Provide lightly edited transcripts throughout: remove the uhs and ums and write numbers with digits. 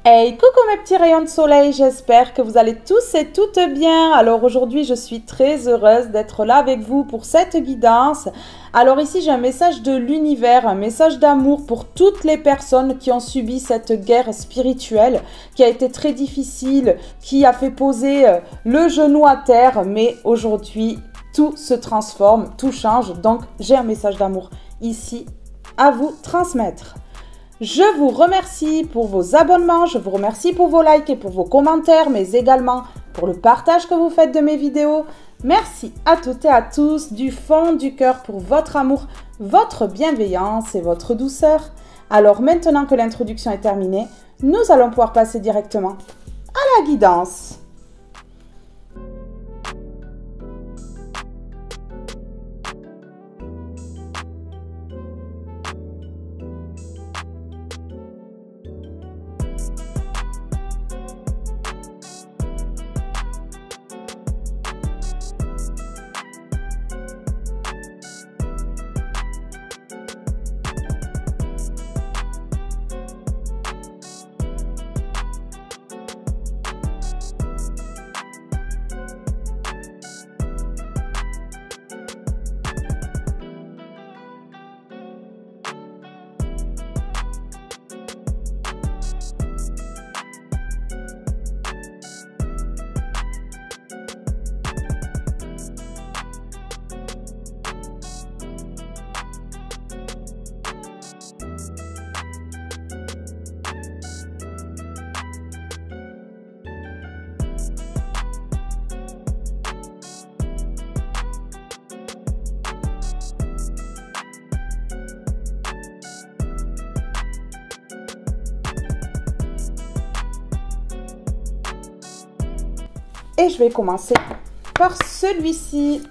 Hey, coucou mes petits rayons de soleil, j'espère que vous allez tous et toutes bien. Alors aujourd'hui, je suis très heureuse d'être là avec vous pour cette guidance. Alors ici, j'ai un message de l'univers, un message d'amour pour toutes les personnes qui ont subi cette guerre spirituelle, qui a été très difficile, qui a fait poser le genou à terre. Mais aujourd'hui, tout se transforme, tout change. Donc, j'ai un message d'amour ici à vous transmettre. Je vous remercie pour vos abonnements, je vous remercie pour vos likes et pour vos commentaires, mais également pour le partage que vous faites de mes vidéos. Merci à toutes et à tous du fond du cœur pour votre amour, votre bienveillance et votre douceur. Alors maintenant que l'introduction est terminée, nous allons pouvoir passer directement à la guidance. Et je vais commencer par celui-ci.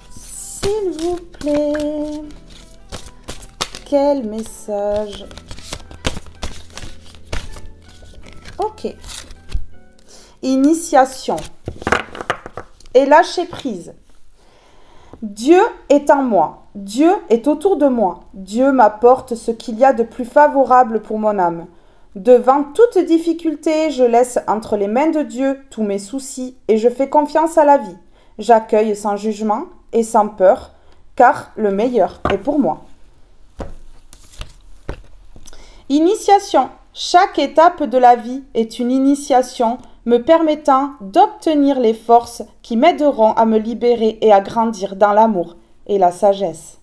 S'il vous plaît, quel message? Ok. Initiation et lâcher prise. Dieu est en moi, Dieu est autour de moi, Dieu m'apporte ce qu'il y a de plus favorable pour mon âme. Devant toute difficulté, je laisse entre les mains de Dieu tous mes soucis et je fais confiance à la vie. J'accueille sans jugement et sans peur, car le meilleur est pour moi. Initiation. Chaque étape de la vie est une initiation me permettant d'obtenir les forces qui m'aideront à me libérer et à grandir dans l'amour et la sagesse.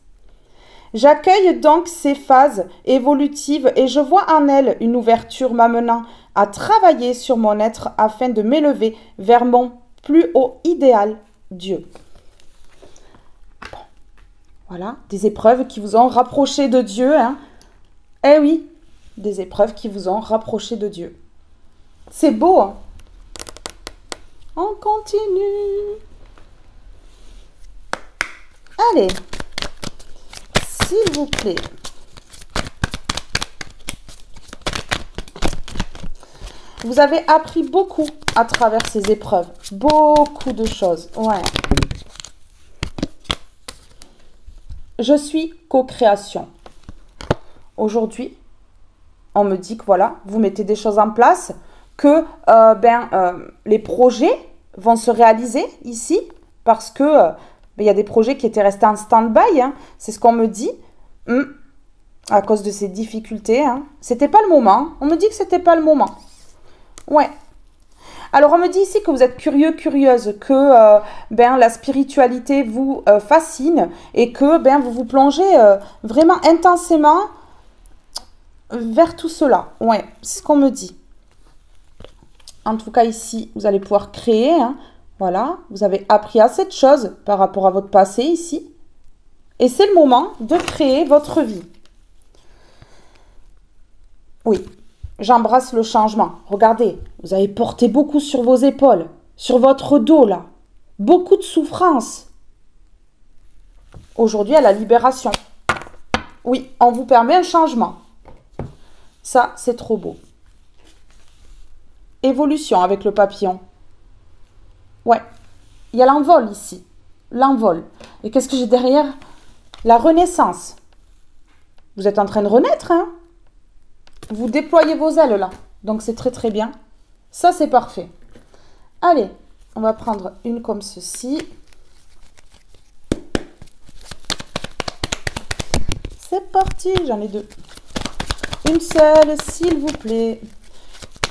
J'accueille donc ces phases évolutives et je vois en elles une ouverture m'amenant à travailler sur mon être afin de m'élever vers mon plus haut idéal, Dieu. Bon. Voilà, des épreuves qui vous ont rapproché de Dieu. Hein. Eh oui, des épreuves qui vous ont rapproché de Dieu. C'est beau, hein? On continue. Allez, s'il vous plaît. Vous avez appris beaucoup à travers ces épreuves. Beaucoup de choses. Ouais. Je suis co-création. Aujourd'hui, on me dit que voilà, vous mettez des choses en place, que les projets vont se réaliser ici parce que il y a des projets qui étaient restés en stand-by, hein, c'est ce qu'on me dit, à cause de ces difficultés. Hein. C'était pas le moment, on me dit que c'était pas le moment. Ouais. Alors on me dit ici que vous êtes curieux, curieuse, que la spiritualité vous fascine et que vous vous plongez vraiment intensément vers tout cela. Ouais, c'est ce qu'on me dit. En tout cas, ici, vous allez pouvoir créer. Hein. Voilà, vous avez appris assez de choses par rapport à votre passé ici. Et c'est le moment de créer votre vie. Oui, j'embrasse le changement. Regardez, vous avez porté beaucoup sur vos épaules, sur votre dos, là. Beaucoup de souffrance. Aujourd'hui, à la libération. Oui, on vous permet un changement. Ça, c'est trop beau. Évolution avec le papillon. Ouais, il y a l'envol ici. L'envol. Et qu'est-ce que j'ai derrière? La renaissance. Vous êtes en train de renaître, hein? Vous déployez vos ailes, là. Donc, c'est très, très bien. Ça, c'est parfait. Allez, on va prendre une comme ceci. C'est parti, j'en ai deux. Une seule, s'il vous plaît.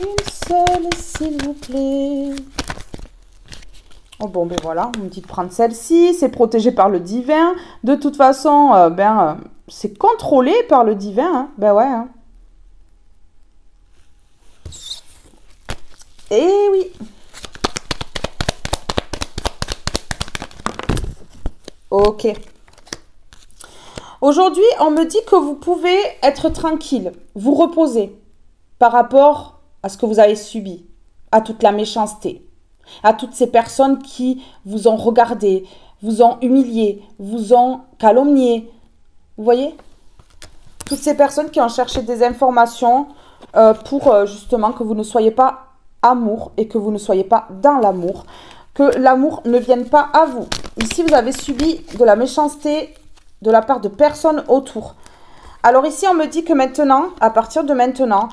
Une seule, s'il vous plaît. Oh bon, ben voilà, on me dit de prendre celle-ci. C'est protégé par le divin. De toute façon, c'est contrôlé par le divin. Hein. Ben ouais. Hein. Eh oui. Ok. Aujourd'hui, on me dit que vous pouvez être tranquille, vous reposer par rapport à ce que vous avez subi, à toute la méchanceté, à toutes ces personnes qui vous ont regardé, vous ont humilié, vous ont calomnié. Vous voyez? Toutes ces personnes qui ont cherché des informations pour justement que vous ne soyez pas amour et que vous ne soyez pas dans l'amour, que l'amour ne vienne pas à vous. Ici, vous avez subi de la méchanceté de la part de personnes autour. Alors ici, on me dit que maintenant, à partir de maintenant,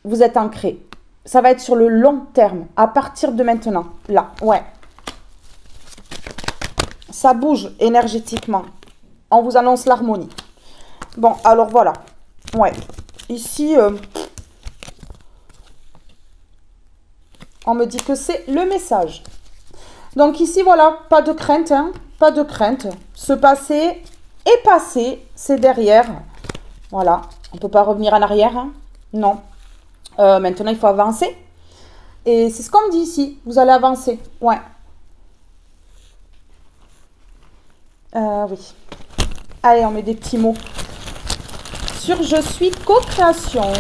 vous êtes ancré. Ça va être sur le long terme, à partir de maintenant. Là, ouais. Ça bouge énergétiquement. On vous annonce l'harmonie. Bon, alors voilà. Ouais. Ici, on me dit que c'est le message. Donc ici, voilà, pas de crainte, hein. Pas de crainte. Ce passé est passé, c'est derrière. Voilà, on ne peut pas revenir en arrière. Hein. Non. Maintenant, il faut avancer. Et c'est ce qu'on me dit ici. Vous allez avancer. Ouais. Oui. Allez, on met des petits mots. Sur je suis co-création.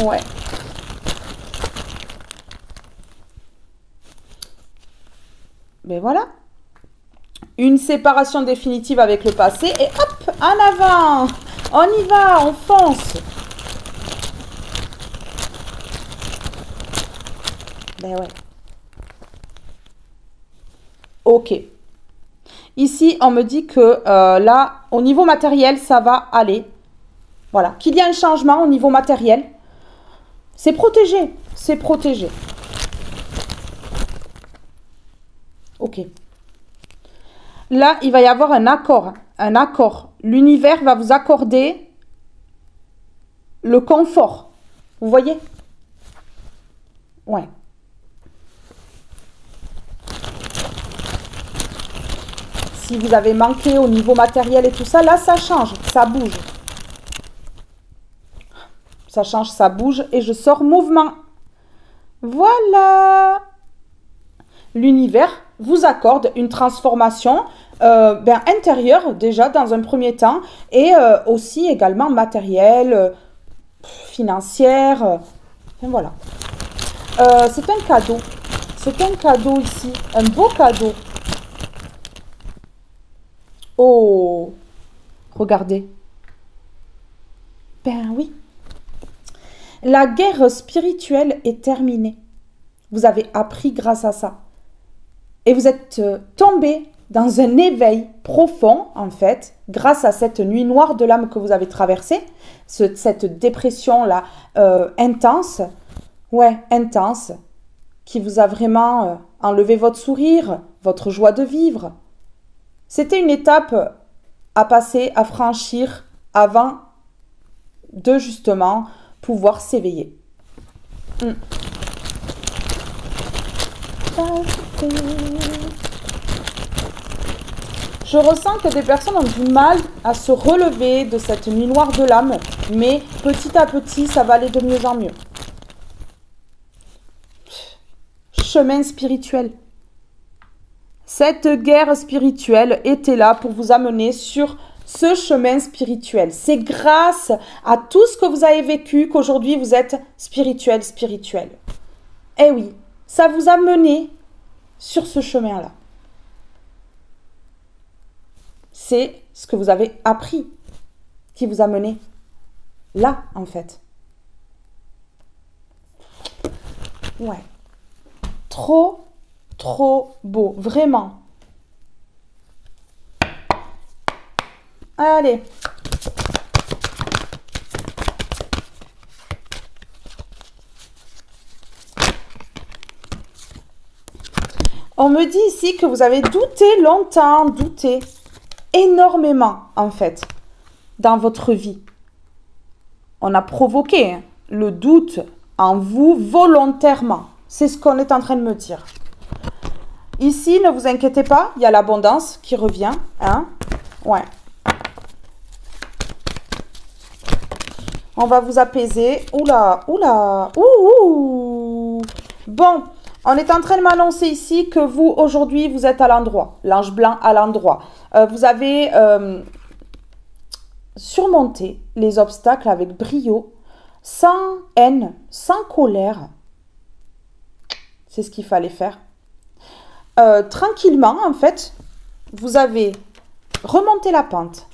Ouais. Ben voilà. Une séparation définitive avec le passé et hop, en avant. On y va, on fonce. Ben ouais. Ok. Ici, on me dit que là, au niveau matériel, ça va aller. Voilà. Qu'il y a un changement au niveau matériel. C'est protégé. C'est protégé. Ok. Là, il va y avoir un accord. Un accord. L'univers va vous accorder le confort. Vous voyez? Ouais. Si vous avez manqué au niveau matériel et tout ça, là, ça change. Ça bouge. Ça change, ça bouge. Et je sors mouvement. Voilà. L'univers vous accorde une transformation intérieure déjà dans un premier temps et aussi également matérielle, financière. Voilà. C'est un cadeau. C'est un cadeau ici. Un beau cadeau. Oh, regardez. Ben oui. La guerre spirituelle est terminée. Vous avez appris grâce à ça. Et vous êtes tombé dans un éveil profond, en fait, grâce à cette nuit noire de l'âme que vous avez traversée, cette dépression-là intense, ouais, intense, qui vous a vraiment enlevé votre sourire, votre joie de vivre. C'était une étape à passer, à franchir avant de justement pouvoir s'éveiller. Je ressens que des personnes ont du mal à se relever de cette nuit noire de l'âme, mais petit à petit, ça va aller de mieux en mieux. Chemin spirituel. Cette guerre spirituelle était là pour vous amener sur ce chemin spirituel. C'est grâce à tout ce que vous avez vécu qu'aujourd'hui vous êtes spirituel. Eh oui, ça vous a mené sur ce chemin-là. C'est ce que vous avez appris qui vous a mené là, en fait. Ouais. Trop beau. Vraiment. Allez. On me dit ici que vous avez douté longtemps, douté énormément en fait dans votre vie. On a provoqué le doute en vous volontairement. C'est ce qu'on est en train de me dire. Ici, ne vous inquiétez pas, il y a l'abondance qui revient. Hein? Ouais. On va vous apaiser. Oula, oula, ouh. Bon, on est en train de m'annoncer ici que vous, aujourd'hui, vous êtes à l'endroit. L'ange blanc à l'endroit. Vous avez surmonté les obstacles avec brio, sans haine, sans colère. C'est ce qu'il fallait faire. Tranquillement, en fait, vous avez remonté la pente.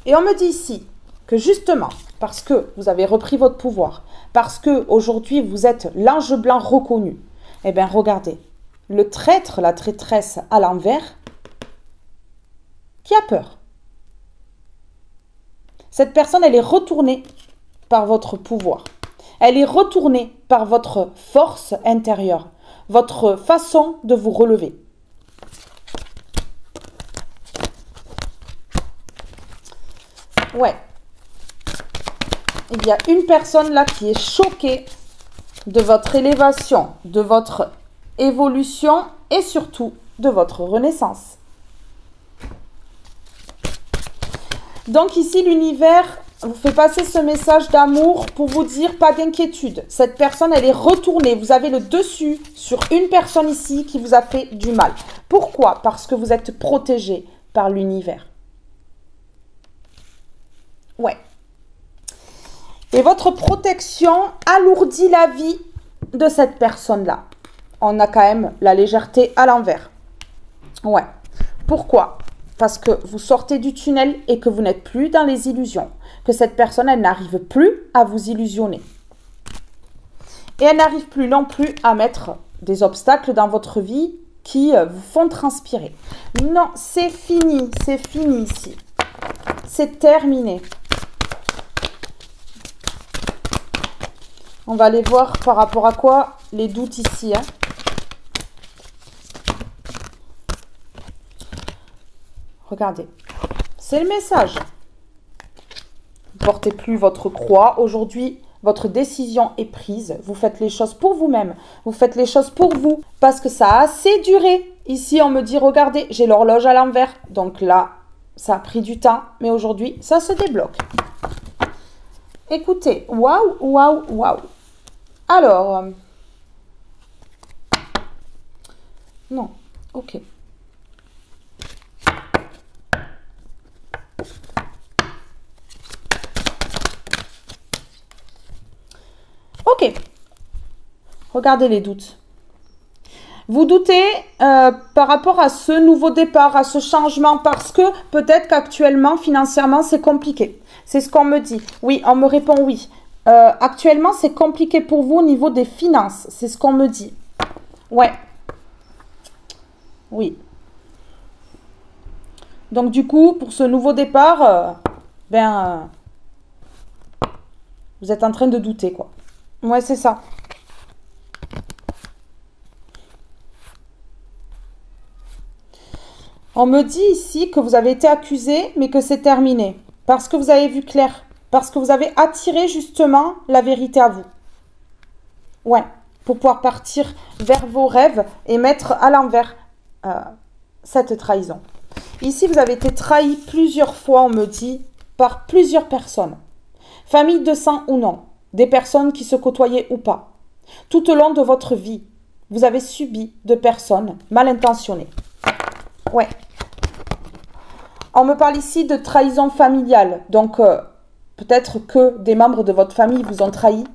Et on me dit ici que justement, parce que vous avez repris votre pouvoir, parce que aujourd'hui vous êtes l'ange blanc reconnu, eh bien regardez, le traître, la traîtresse à l'envers, qui a peur. Cette personne, elle est retournée par votre pouvoir. Elle est retournée par votre force intérieure, votre façon de vous relever. Ouais. Il y a une personne là qui est choquée de votre élévation, de votre évolution et surtout de votre renaissance. Donc ici, l'univers vous fait passer ce message d'amour pour vous dire pas d'inquiétude. Cette personne, elle est retournée. Vous avez le dessus sur une personne ici qui vous a fait du mal. Pourquoi? Parce que vous êtes protégé par l'univers. Ouais. Et votre protection alourdit la vie de cette personne-là. On a quand même la légèreté à l'envers. Ouais. Pourquoi? Parce que vous sortez du tunnel et que vous n'êtes plus dans les illusions. Que cette personne, elle n'arrive plus à vous illusionner. Et elle n'arrive plus non plus à mettre des obstacles dans votre vie qui vous font transpirer. Non, c'est fini ici. C'est terminé. On va aller voir par rapport à quoi les doutes ici. Hein. Regardez, c'est le message. Vous ne portez plus votre croix. Aujourd'hui, votre décision est prise. Vous faites les choses pour vous-même. Vous faites les choses pour vous. Parce que ça a assez duré. Ici, on me dit, regardez, j'ai l'horloge à l'envers. Donc là, ça a pris du temps. Mais aujourd'hui, ça se débloque. Écoutez, waouh, waouh, waouh. Alors, non, ok. Ok. Regardez les doutes. Vous doutez par rapport à ce nouveau départ, à ce changement, parce que peut-être qu'actuellement, financièrement, c'est compliqué. C'est ce qu'on me dit. Oui, on me répond oui. Actuellement, c'est compliqué pour vous au niveau des finances. C'est ce qu'on me dit. Ouais. Oui. Donc, du coup, pour ce nouveau départ, vous êtes en train de douter, quoi. Ouais, c'est ça. On me dit ici que vous avez été accusé, mais que c'est terminé. Parce que vous avez vu clair. Parce que vous avez attiré justement la vérité à vous. Ouais, pour pouvoir partir vers vos rêves et mettre à l'envers cette trahison. Ici, vous avez été trahi plusieurs fois, on me dit, par plusieurs personnes. Famille de sang ou non, des personnes qui se côtoyaient ou pas. Tout au long de votre vie, vous avez subi de personnes mal intentionnées. Ouais. On me parle ici de trahison familiale. Donc, peut-être que des membres de votre famille vous ont trahi.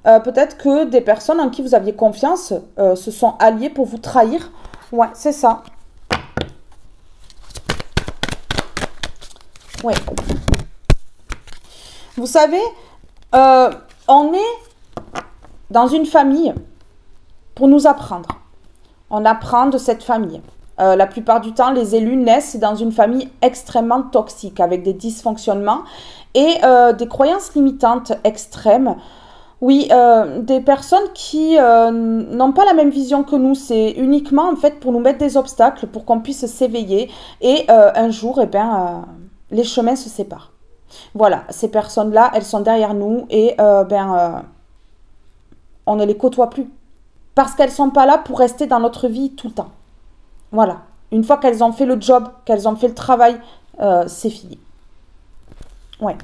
Peut-être que des personnes en qui vous aviez confiance se sont alliées pour vous trahir. Ouais, c'est ça. Ouais. Vous savez, on est dans une famille pour nous apprendre. On apprend de cette famille. La plupart du temps, les élus naissent dans une famille extrêmement toxique, avec des dysfonctionnements et des croyances limitantes extrêmes. Oui, des personnes qui n'ont pas la même vision que nous. C'est uniquement, en fait, pour nous mettre des obstacles, pour qu'on puisse s'éveiller. Et un jour, eh ben, les chemins se séparent. Voilà, ces personnes-là, elles sont derrière nous et on ne les côtoie plus. Parce qu'elles ne sont pas là pour rester dans notre vie tout le temps. Voilà. Une fois qu'elles ont fait le job, qu'elles ont fait le travail, c'est fini. Ouais.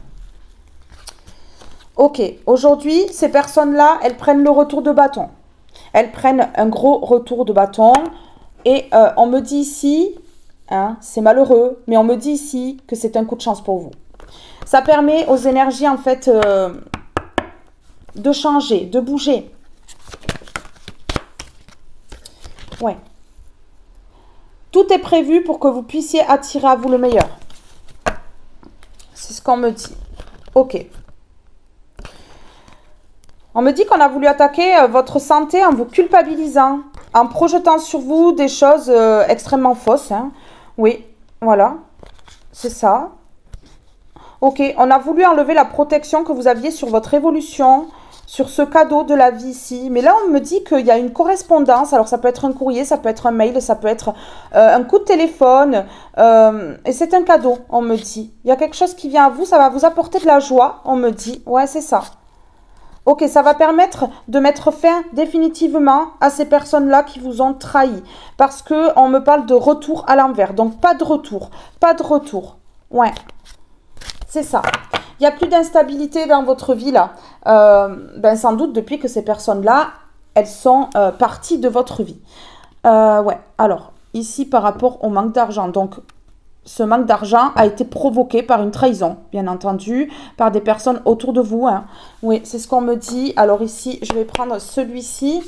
Ok, aujourd'hui, ces personnes-là, elles prennent le retour de bâton. Elles prennent un gros retour de bâton. Et on me dit ici, hein, c'est malheureux, mais on me dit ici que c'est un coup de chance pour vous. Ça permet aux énergies, en fait, de changer, de bouger. Ouais. Tout est prévu pour que vous puissiez attirer à vous le meilleur. C'est ce qu'on me dit. Ok. On me dit qu'on a voulu attaquer votre santé en vous culpabilisant, en projetant sur vous des choses extrêmement fausses. Hein. Oui, voilà. C'est ça. Ok, on a voulu enlever la protection que vous aviez sur votre évolution, sur ce cadeau de la vie ici. Mais là, on me dit qu'il y a une correspondance. Alors, ça peut être un courrier, ça peut être un mail, ça peut être un coup de téléphone. Et c'est un cadeau, on me dit. Il y a quelque chose qui vient à vous, ça va vous apporter de la joie, on me dit. Ouais, c'est ça. Ok, ça va permettre de mettre fin définitivement à ces personnes-là qui vous ont trahi. Parce qu'on me parle de retour à l'envers. Donc, pas de retour. Pas de retour. Ouais. C'est ça. Il n'y a plus d'instabilité dans votre vie là. Sans doute depuis que ces personnes-là, elles sont parties de votre vie. Ouais. Alors, ici par rapport au manque d'argent. Donc, ce manque d'argent a été provoqué par une trahison, bien entendu, par des personnes autour de vous. Hein. Oui, c'est ce qu'on me dit. Alors ici, je vais prendre celui-ci.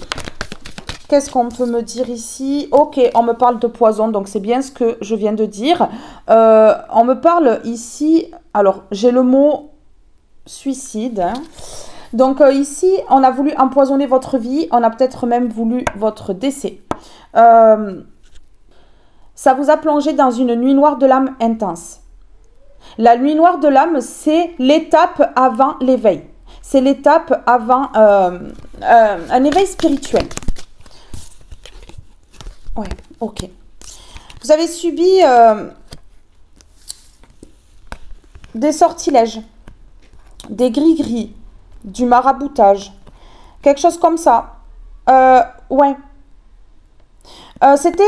Qu'est-ce qu'on peut me dire ici? Ok, on me parle de poison, donc c'est bien ce que je viens de dire. On me parle ici... Alors, j'ai le mot suicide. Hein. Donc ici, on a voulu empoisonner votre vie. On a peut-être même voulu votre décès. Ça vous a plongé dans une nuit noire de l'âme intense. La nuit noire de l'âme, c'est l'étape avant l'éveil. C'est l'étape avant un éveil spirituel. Ouais, ok. Vous avez subi des sortilèges, des gris-gris, du maraboutage, quelque chose comme ça. Ouais. C'était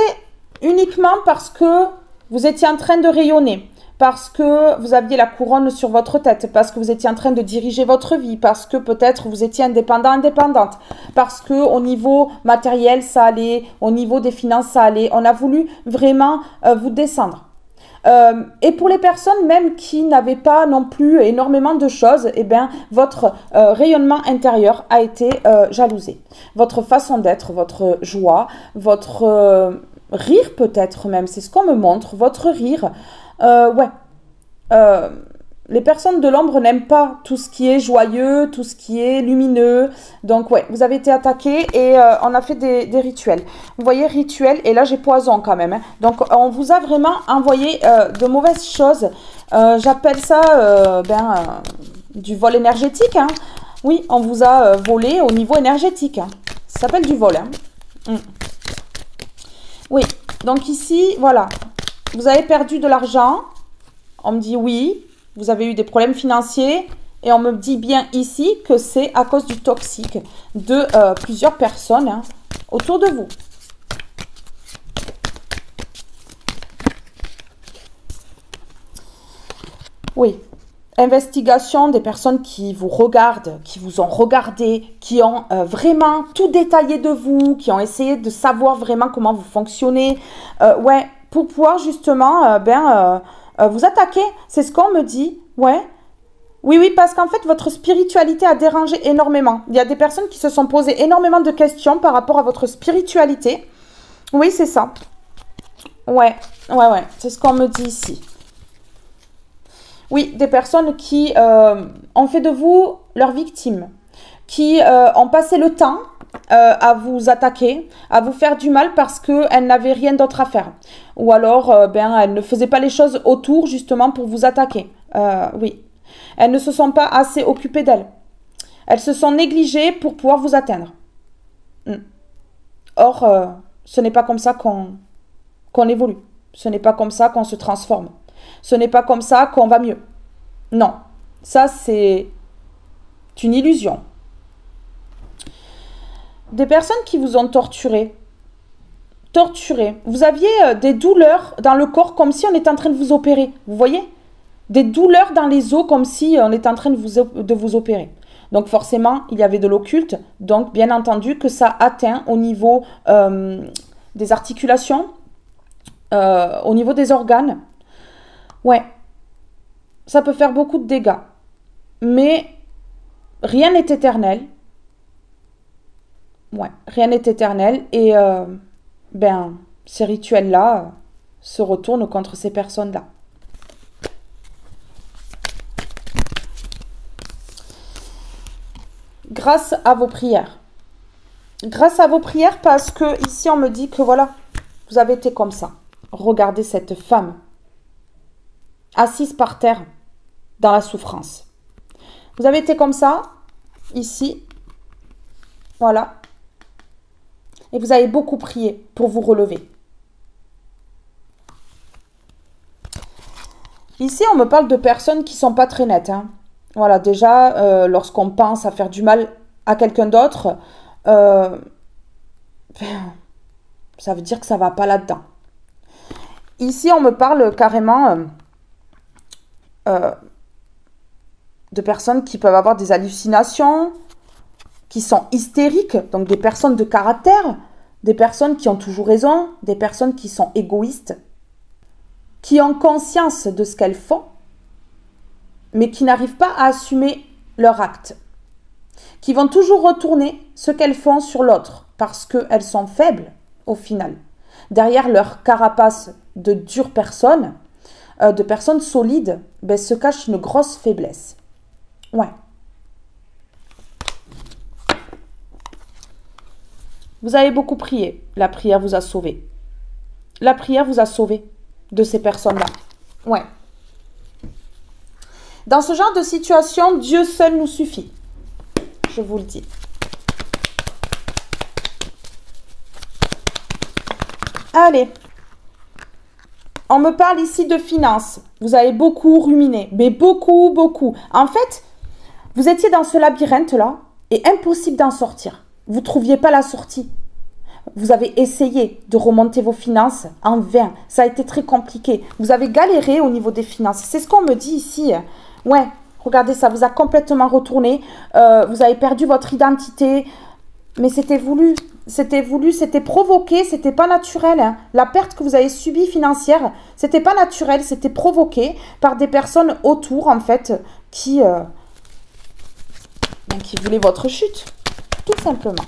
uniquement parce que vous étiez en train de rayonner, parce que vous aviez la couronne sur votre tête, parce que vous étiez en train de diriger votre vie, parce que peut-être vous étiez indépendante, parce que au niveau matériel ça allait, au niveau des finances ça allait. On a voulu vraiment vous descendre. Et pour les personnes même qui n'avaient pas non plus énormément de choses, eh bien, votre rayonnement intérieur a été jalousé. Votre façon d'être, votre joie, votre rire peut-être même, c'est ce qu'on me montre, votre rire. Les personnes de l'ombre n'aiment pas tout ce qui est joyeux, tout ce qui est lumineux. Donc, ouais, vous avez été attaqué et on a fait des rituels. Vous voyez, rituel, et là, j'ai poison quand même. Hein. Donc, on vous a vraiment envoyé de mauvaises choses. J'appelle ça du vol énergétique. Hein. Oui, on vous a volé au niveau énergétique. Hein. Ça s'appelle du vol. Hein. Oui, donc ici, voilà. Vous avez perdu de l'argent. On me dit oui. Vous avez eu des problèmes financiers et on me dit bien ici que c'est à cause du toxique de plusieurs personnes hein, autour de vous. Oui, investigation des personnes qui vous regardent, qui vous ont regardé, qui ont vraiment tout détaillé de vous, qui ont essayé de savoir vraiment comment vous fonctionnez. Ouais, pour pouvoir justement vous attaquer, c'est ce qu'on me dit, ouais. Oui, parce qu'en fait, votre spiritualité a dérangé énormément. Il y a des personnes qui se sont posées énormément de questions par rapport à votre spiritualité. Oui, c'est ça. Ouais, c'est ce qu'on me dit ici. Oui, des personnes qui ont fait de vous leur victime, qui ont passé le temps à vous attaquer, à vous faire du mal parce qu'elles n'avaient rien d'autre à faire. Ou alors, elles ne faisaient pas les choses autour justement pour vous attaquer. Oui. Elles ne se sont pas assez occupées d'elles. Elles se sont négligées pour pouvoir vous atteindre. Or, ce n'est pas comme ça qu'on évolue. Ce n'est pas comme ça qu'on se transforme. Ce n'est pas comme ça qu'on va mieux. Non, ça c'est une illusion. Des personnes qui vous ont torturé. Vous aviez des douleurs dans le corps comme si on était en train de vous opérer. Vous voyez? Des douleurs dans les os comme si on était en train de vous opérer. Donc forcément, il y avait de l'occulte. Donc bien entendu que ça atteint au niveau des articulations, au niveau des organes. Ouais, ça peut faire beaucoup de dégâts. Mais rien n'est éternel. Ouais, rien n'est éternel. Et ces rituels-là se retournent contre ces personnes-là. Grâce à vos prières. Grâce à vos prières parce que ici on me dit que voilà, vous avez été comme ça. Regardez cette femme assise par terre dans la souffrance. Vous avez été comme ça, ici, voilà. Et vous avez beaucoup prié pour vous relever. Ici, on me parle de personnes qui ne sont pas très nettes. Hein. Voilà, déjà, lorsqu'on pense à faire du mal à quelqu'un d'autre, ça veut dire que ça ne va pas là-dedans. Ici, on me parle carrément de personnes qui peuvent avoir des hallucinations, qui sont hystériques, donc des personnes de caractère, des personnes qui ont toujours raison, des personnes qui sont égoïstes, qui ont conscience de ce qu'elles font, mais qui n'arrivent pas à assumer leur acte, qui vont toujours retourner ce qu'elles font sur l'autre, parce qu'elles sont faibles au final. Derrière leur carapace de dures personnes, de personnes solides, se cache une grosse faiblesse. Ouais. Vous avez beaucoup prié. La prière vous a sauvé. La prière vous a sauvé de ces personnes-là. Ouais. Dans ce genre de situation, Dieu seul nous suffit. Je vous le dis. Allez. On me parle ici de finances. Vous avez beaucoup ruminé. Mais beaucoup, beaucoup. En fait, vous étiez dans ce labyrinthe-là et impossible d'en sortir. Vous ne trouviez pas la sortie. Vous avez essayé de remonter vos finances en vain. Ça a été très compliqué. Vous avez galéré au niveau des finances. C'est ce qu'on me dit ici. Ouais, regardez, ça vous a complètement retourné. Vous avez perdu votre identité. Mais c'était voulu. C'était voulu, c'était provoqué, c'était pas naturel. Hein. La perte que vous avez subie financière, c'était pas naturel, c'était provoqué par des personnes autour, en fait, qui voulaient votre chute. Tout simplement.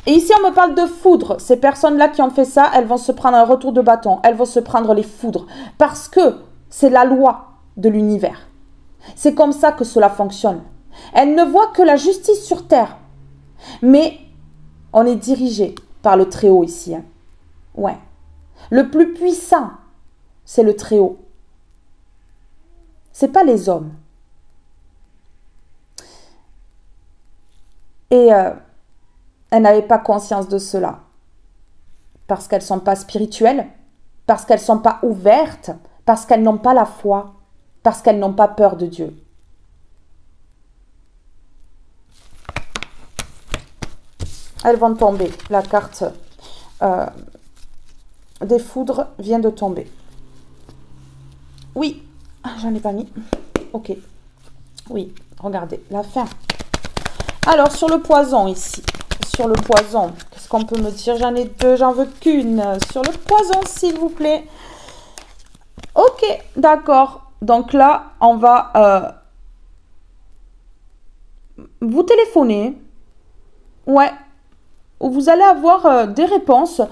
Et ici, on me parle de foudre. Ces personnes-là qui ont fait ça, elles vont se prendre un retour de bâton. Elles vont se prendre les foudres. Parce que c'est la loi de l'univers. C'est comme ça que cela fonctionne. Elles ne voient que la justice sur terre. Mais on est dirigé par le Très-Haut ici. Hein. Ouais. Le plus puissant, c'est le Très-Haut. C'est pas les hommes. Et elles n'avaient pas conscience de cela. Parce qu'elles ne sont pas spirituelles, parce qu'elles ne sont pas ouvertes, parce qu'elles n'ont pas la foi, parce qu'elles n'ont pas peur de Dieu. Elles vont tomber. La carte des foudres vient de tomber. Oui. Ah, j'en ai pas mis. Ok. Oui, regardez, la fin. Alors, sur le poison ici. Sur le poison, qu'est-ce qu'on peut me dire? J'en ai deux, j'en veux qu'une. Sur le poison, s'il vous plaît. Ok, d'accord. Donc là, on va vous téléphoner. Ouais. Vous allez avoir des réponses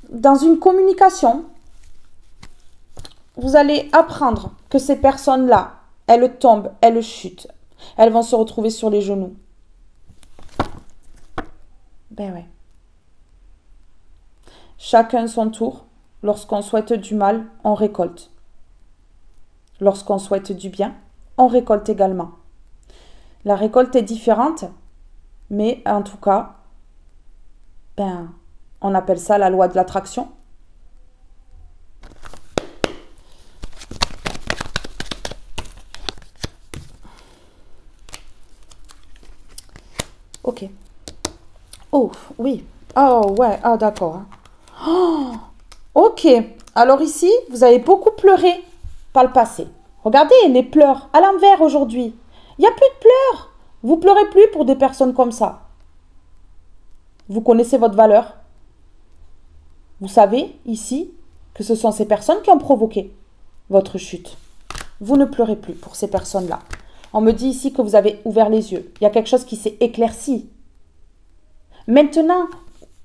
dans une communication. Vous allez apprendre que ces personnes-là, elles tombent, elles chutent. Elles vont se retrouver sur les genoux. Ben ouais. Chacun son tour. Lorsqu'on souhaite du mal, on récolte. Lorsqu'on souhaite du bien, on récolte également. La récolte est différente, mais en tout cas, ben, on appelle ça la loi de l'attraction. Ok. Oh, oui. Oh, ouais. Ah, d'accord. Oh, ok. Alors ici, vous avez beaucoup pleuré par le passé. Regardez les pleurs à l'envers aujourd'hui. Il n'y a plus de pleurs. Vous pleurez plus pour des personnes comme ça. Vous connaissez votre valeur. Vous savez ici que ce sont ces personnes qui ont provoqué votre chute. Vous ne pleurez plus pour ces personnes-là. On me dit ici que vous avez ouvert les yeux. Il y a quelque chose qui s'est éclairci. Maintenant,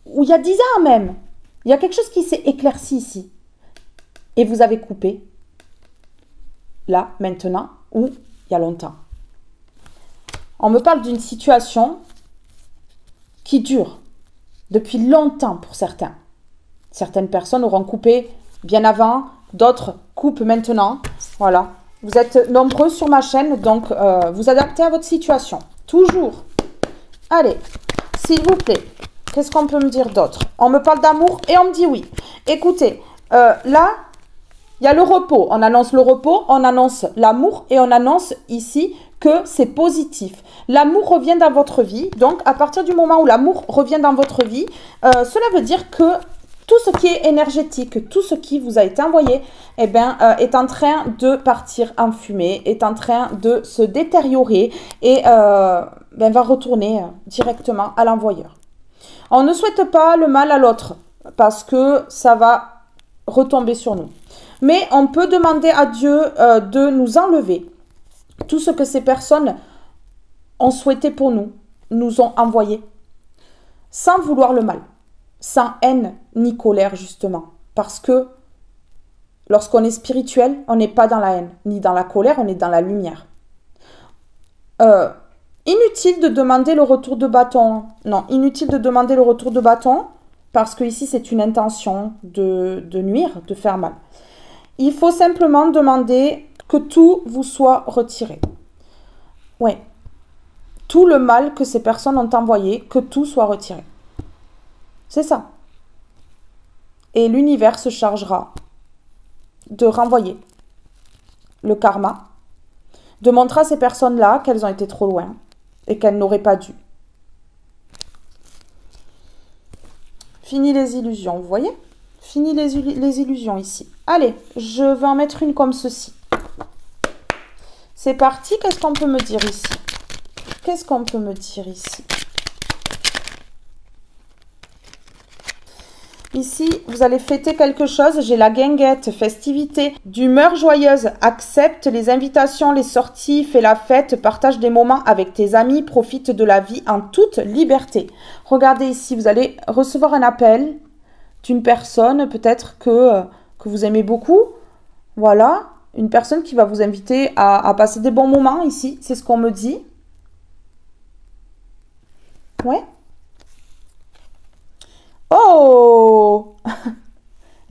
ou il y a 10 ans même, il y a quelque chose qui s'est éclairci ici. Et vous avez coupé. Là, maintenant, ou il y a longtemps. On me parle d'une situation qui dure depuis longtemps pour certains. Certaines personnes auront coupé bien avant, d'autres coupent maintenant. Voilà. Vous êtes nombreux sur ma chaîne, donc vous adaptez à votre situation. Toujours. Allez, s'il vous plaît, qu'est-ce qu'on peut me dire d'autre? On me parle d'amour et on me dit oui. Écoutez, là, il y a le repos. On annonce le repos, on annonce l'amour et on annonce ici que c'est positif. L'amour revient dans votre vie. Donc, à partir du moment où l'amour revient dans votre vie, cela veut dire que tout ce qui est énergétique, tout ce qui vous a été envoyé, eh ben, est en train de partir en fumée, est en train de se détériorer et ben, va retourner directement à l'envoyeur. On ne souhaite pas le mal à l'autre parce que ça va retomber sur nous. Mais on peut demander à Dieu de nous enlever tout ce que ces personnes ont souhaité pour nous, nous ont envoyé, sans vouloir le mal, sans haine ni colère justement. Parce que lorsqu'on est spirituel, on n'est pas dans la haine, ni dans la colère, on est dans la lumière. Inutile de demander le retour de bâton. Non, inutile de demander le retour de bâton, parce que ici c'est une intention de nuire, de faire mal. Il faut simplement demander que tout vous soit retiré. Oui. Tout le mal que ces personnes ont envoyé, que tout soit retiré. C'est ça. Et l'univers se chargera de renvoyer le karma, de montrer à ces personnes-là qu'elles ont été trop loin et qu'elles n'auraient pas dû. Fini les illusions, vous voyez? Fini les illusions ici. Allez, je vais en mettre une comme ceci. C'est parti, qu'est-ce qu'on peut me dire ici? Qu'est-ce qu'on peut me dire ici? Ici, vous allez fêter quelque chose. J'ai la guinguette, festivité, d'humeur joyeuse. Accepte les invitations, les sorties, fais la fête, partage des moments avec tes amis, profite de la vie en toute liberté. Regardez ici, vous allez recevoir un appel d'une personne peut-être que vous aimez beaucoup. Voilà, une personne qui va vous inviter à passer des bons moments ici. C'est ce qu'on me dit. Ouais. Oh!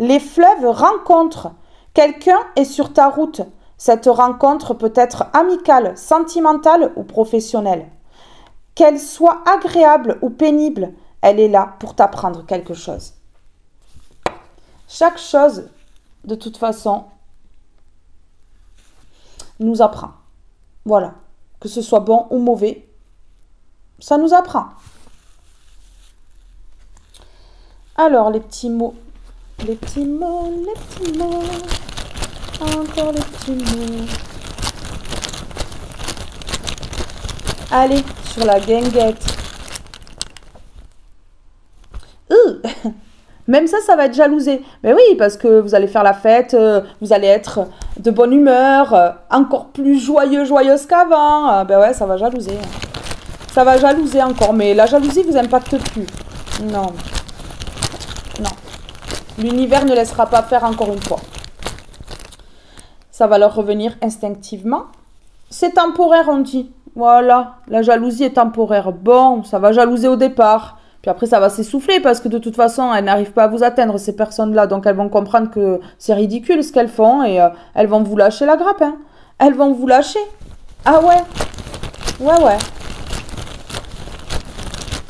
Les fleuves rencontrent. Quelqu'un est sur ta route. Cette rencontre peut être amicale, sentimentale ou professionnelle. Qu'elle soit agréable ou pénible, elle est là pour t'apprendre quelque chose. Chaque chose, de toute façon, nous apprend. Voilà. Que ce soit bon ou mauvais, ça nous apprend. Alors, les petits mots. Les petits mots, les petits mots. Encore les petits mots. Allez, sur la guinguette. Même ça va être jalousé. Mais oui, parce que vous allez faire la fête, vous allez être de bonne humeur, encore plus joyeuse qu'avant. Ben ouais, ça va jalouser. Ça va jalouser encore, mais la jalousie vous impacte plus. Non. Non. L'univers ne laissera pas faire encore une fois. Ça va leur revenir instinctivement. C'est temporaire, on dit. Voilà, la jalousie est temporaire. Bon, ça va jalouser au départ. Puis après, ça va s'essouffler parce que de toute façon, elles n'arrivent pas à vous atteindre, ces personnes-là. Donc, elles vont comprendre que c'est ridicule ce qu'elles font et elles vont vous lâcher la grappe. Hein. Elles vont vous lâcher. Ah ouais. Ouais, ouais.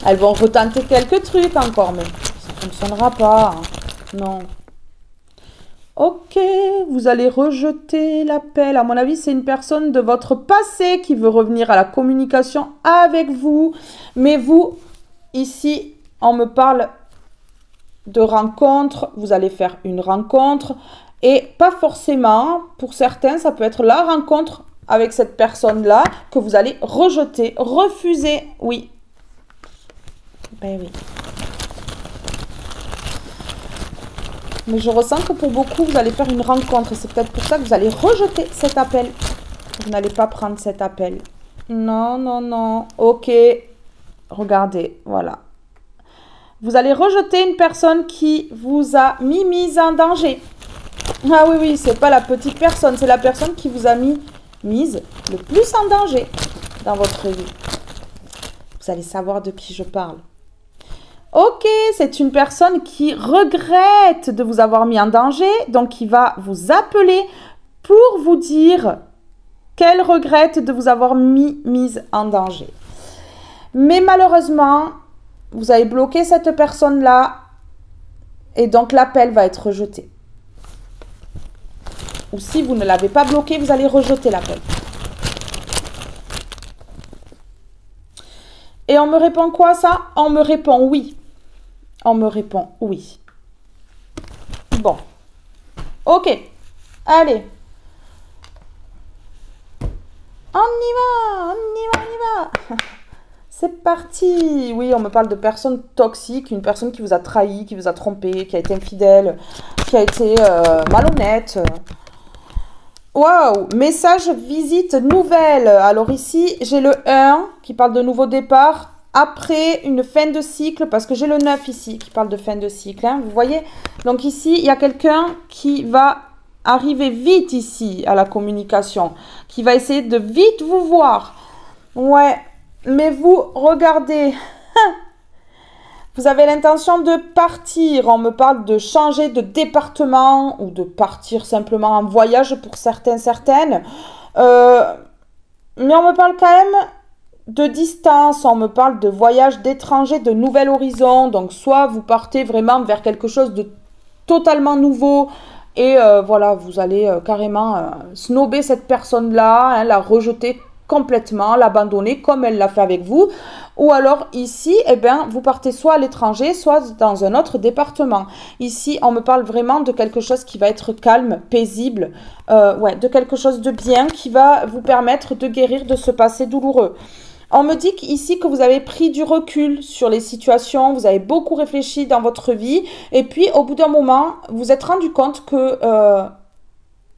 Elles vont retenter quelques trucs encore, mais ça ne fonctionnera pas. Non. Ok, vous allez rejeter l'appel. À mon avis, c'est une personne de votre passé qui veut revenir à la communication avec vous. Mais vous, ici, on me parle de rencontre. Vous allez faire une rencontre. Et pas forcément, pour certains, ça peut être la rencontre avec cette personne-là que vous allez rejeter, refuser. Oui. Ben oui. Mais je ressens que pour beaucoup, vous allez faire une rencontre. Et c'est peut-être pour ça que vous allez rejeter cet appel. Vous n'allez pas prendre cet appel. Non, non, non. Ok. Regardez, voilà. Vous allez rejeter une personne qui vous a mise en danger. Ah oui, oui, c'est pas la petite personne. C'est la personne qui vous a mise le plus en danger dans votre vie. Vous allez savoir de qui je parle. Ok, c'est une personne qui regrette de vous avoir mis en danger, donc qui va vous appeler pour vous dire qu'elle regrette de vous avoir mise en danger. Mais malheureusement, vous avez bloqué cette personne-là et donc l'appel va être rejeté. Ou si vous ne l'avez pas bloqué, vous allez rejeter l'appel. Et on me répond quoi ça? On me répond oui. On me répond oui. Bon. Ok. Allez. On y va, on y va, on y va. C'est parti. Oui, on me parle de personnes toxiques, une personne qui vous a trahi, qui vous a trompé, qui a été infidèle, qui a été malhonnête. Waouh, message visite nouvelle. Alors ici, j'ai le 1 qui parle de nouveau départ. Après une fin de cycle, parce que j'ai le 9 ici qui parle de fin de cycle, hein, vous voyez. Donc ici, il y a quelqu'un qui va arriver vite ici à la communication, qui va essayer de vite vous voir. Ouais, mais vous, regardez, vous avez l'intention de partir. On me parle de changer de département ou de partir simplement en voyage pour certains, certaines. Mais on me parle quand même de distance, on me parle de voyage d'étranger, de nouvel horizon. Donc, soit vous partez vraiment vers quelque chose de totalement nouveau et voilà, vous allez carrément snober cette personne-là, hein, la rejeter complètement, l'abandonner comme elle l'a fait avec vous. Ou alors ici, eh bien, vous partez soit à l'étranger, soit dans un autre département. Ici, on me parle vraiment de quelque chose qui va être calme, paisible, ouais, de quelque chose de bien qui va vous permettre de guérir de ce passé douloureux. On me dit ici que vous avez pris du recul sur les situations, vous avez beaucoup réfléchi dans votre vie, et puis au bout d'un moment, vous vous êtes rendu compte que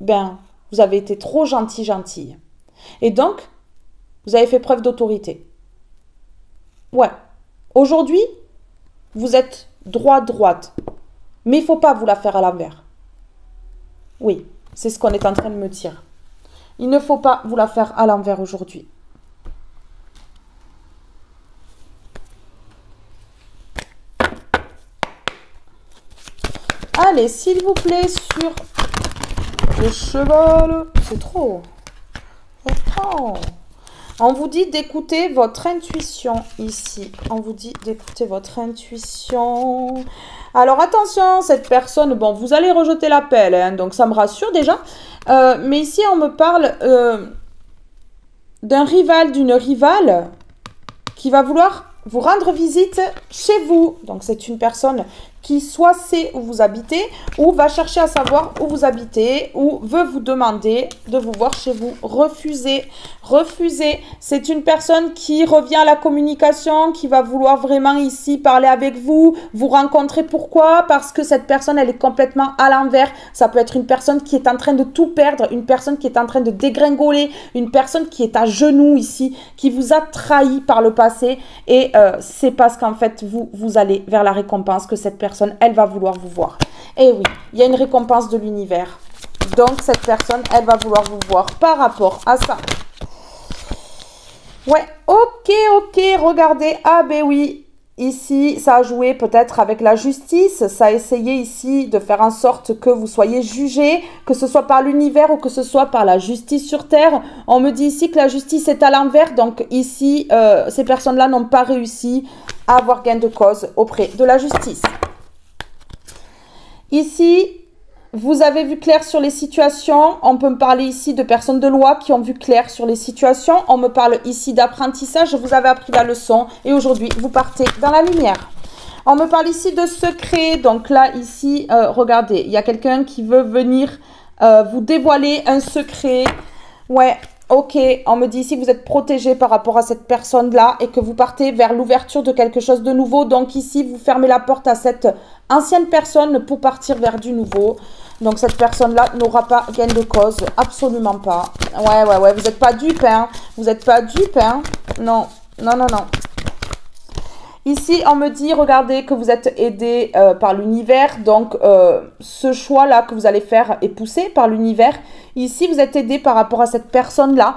vous avez été trop gentille. Et donc, vous avez fait preuve d'autorité. Ouais. Aujourd'hui, vous êtes droite. Mais il ne faut pas vous la faire à l'envers. Oui, c'est ce qu'on est en train de me dire. Il ne faut pas vous la faire à l'envers aujourd'hui. Allez, s'il vous plaît, sur le cheval. C'est trop. Oh. On vous dit d'écouter votre intuition ici. On vous dit d'écouter votre intuition. Alors attention, cette personne, bon, vous allez rejeter l'appel, hein, donc ça me rassure déjà. Mais ici, on me parle d'un rival, d'une rivale qui va vouloir vous rendre visite chez vous. Donc c'est une personne qui soit sait où vous habitez ou va chercher à savoir où vous habitez ou veut vous demander de vous voir chez vous. Refusez. C'est une personne qui revient à la communication, qui va vouloir vraiment ici parler avec vous, vous rencontrer. Pourquoi? Parce que cette personne, elle est complètement à l'envers. Ça peut être une personne qui est en train de tout perdre, une personne qui est en train de dégringoler, une personne qui est à genoux ici, qui vous a trahi par le passé et c'est parce qu'en fait, vous allez vers la récompense que cette personne, elle va vouloir vous voir. Et oui, il y a une récompense de l'univers. Donc, cette personne, elle va vouloir vous voir par rapport à ça. Ouais, ok, regardez. Ah ben oui, ici, ça a joué peut-être avec la justice. Ça a essayé ici de faire en sorte que vous soyez jugé, que ce soit par l'univers ou que ce soit par la justice sur Terre. On me dit ici que la justice est à l'envers. Donc ici, ces personnes-là n'ont pas réussi à avoir gain de cause auprès de la justice. Ici, vous avez vu clair sur les situations. On peut me parler ici de personnes de loi qui ont vu clair sur les situations. On me parle ici d'apprentissage. Vous avez appris la leçon et aujourd'hui, vous partez dans la lumière. On me parle ici de secret. Donc là, ici, regardez, il y a quelqu'un qui veut venir vous dévoiler un secret. Ouais, ok, on me dit ici que vous êtes protégé par rapport à cette personne-là et que vous partez vers l'ouverture de quelque chose de nouveau. Donc ici, vous fermez la porte à cette ancienne personne pour partir vers du nouveau. Donc cette personne-là n'aura pas gain de cause, absolument pas. Ouais, vous n'êtes pas dupe, hein. Vous n'êtes pas dupe, hein. Non. Ici, on me dit, regardez, que vous êtes aidé par l'univers. Donc, ce choix-là que vous allez faire est poussé par l'univers. Ici, vous êtes aidé par rapport à cette personne-là.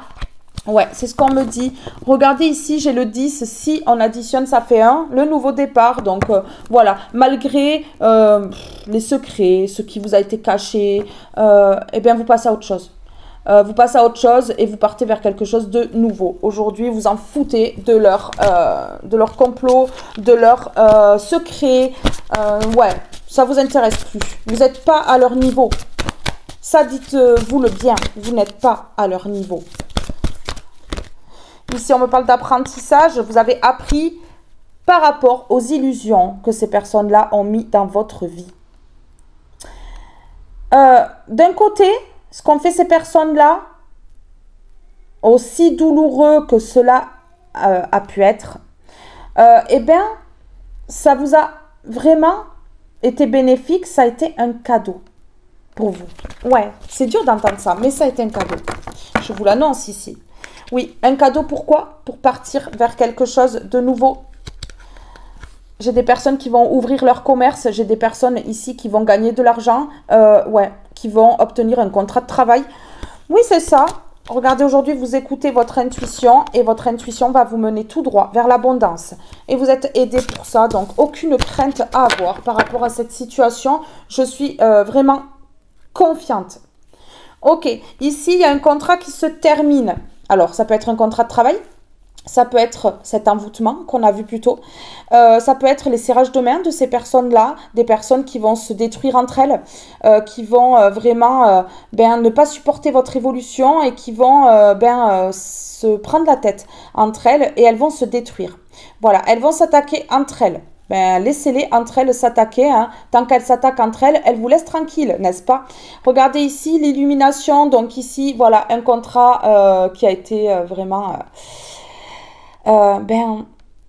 Ouais, c'est ce qu'on me dit. Regardez ici, j'ai le 10. Si on additionne, ça fait 1. Le nouveau départ. Donc, voilà. Malgré les secrets, ce qui vous a été caché, eh bien, vous passez à autre chose. Vous passez à autre chose et vous partez vers quelque chose de nouveau. Aujourd'hui, vous en foutez de leur complot, de leur secret. Ouais, ça vous intéresse plus. Vous n'êtes pas à leur niveau. Ça, dites-vous le bien. Vous n'êtes pas à leur niveau. Ici, on me parle d'apprentissage. Vous avez appris par rapport aux illusions que ces personnes-là ont mis dans votre vie. D'un côté, ce qu'ont fait ces personnes-là, aussi douloureux que cela a pu être, eh bien, ça vous a vraiment été bénéfique, ça a été un cadeau pour vous. Ouais, c'est dur d'entendre ça, mais ça a été un cadeau. Je vous l'annonce ici. Oui, un cadeau, pourquoi? Pour partir vers quelque chose de nouveau. J'ai des personnes qui vont ouvrir leur commerce, j'ai des personnes ici qui vont gagner de l'argent, ouais, qui vont obtenir un contrat de travail. Oui, c'est ça. Regardez, aujourd'hui, vous écoutez votre intuition et votre intuition va vous mener tout droit vers l'abondance. Et vous êtes aidé pour ça, donc aucune crainte à avoir par rapport à cette situation. Je suis vraiment confiante. Ok, ici, il y a un contrat qui se termine. Alors, ça peut être un contrat de travail. Ça peut être cet envoûtement qu'on a vu plus tôt. Ça peut être les serrages de main de ces personnes-là, des personnes qui vont se détruire entre elles, qui vont vraiment ne pas supporter votre évolution et qui vont se prendre la tête entre elles et elles vont se détruire. Voilà, elles vont s'attaquer entre elles. Laissez-les entre elles s'attaquer. Hein. Tant qu'elles s'attaquent entre elles, elles vous laissent tranquille, n'est-ce pas? Regardez ici l'illumination. Donc ici, voilà, un contrat qui a été vraiment...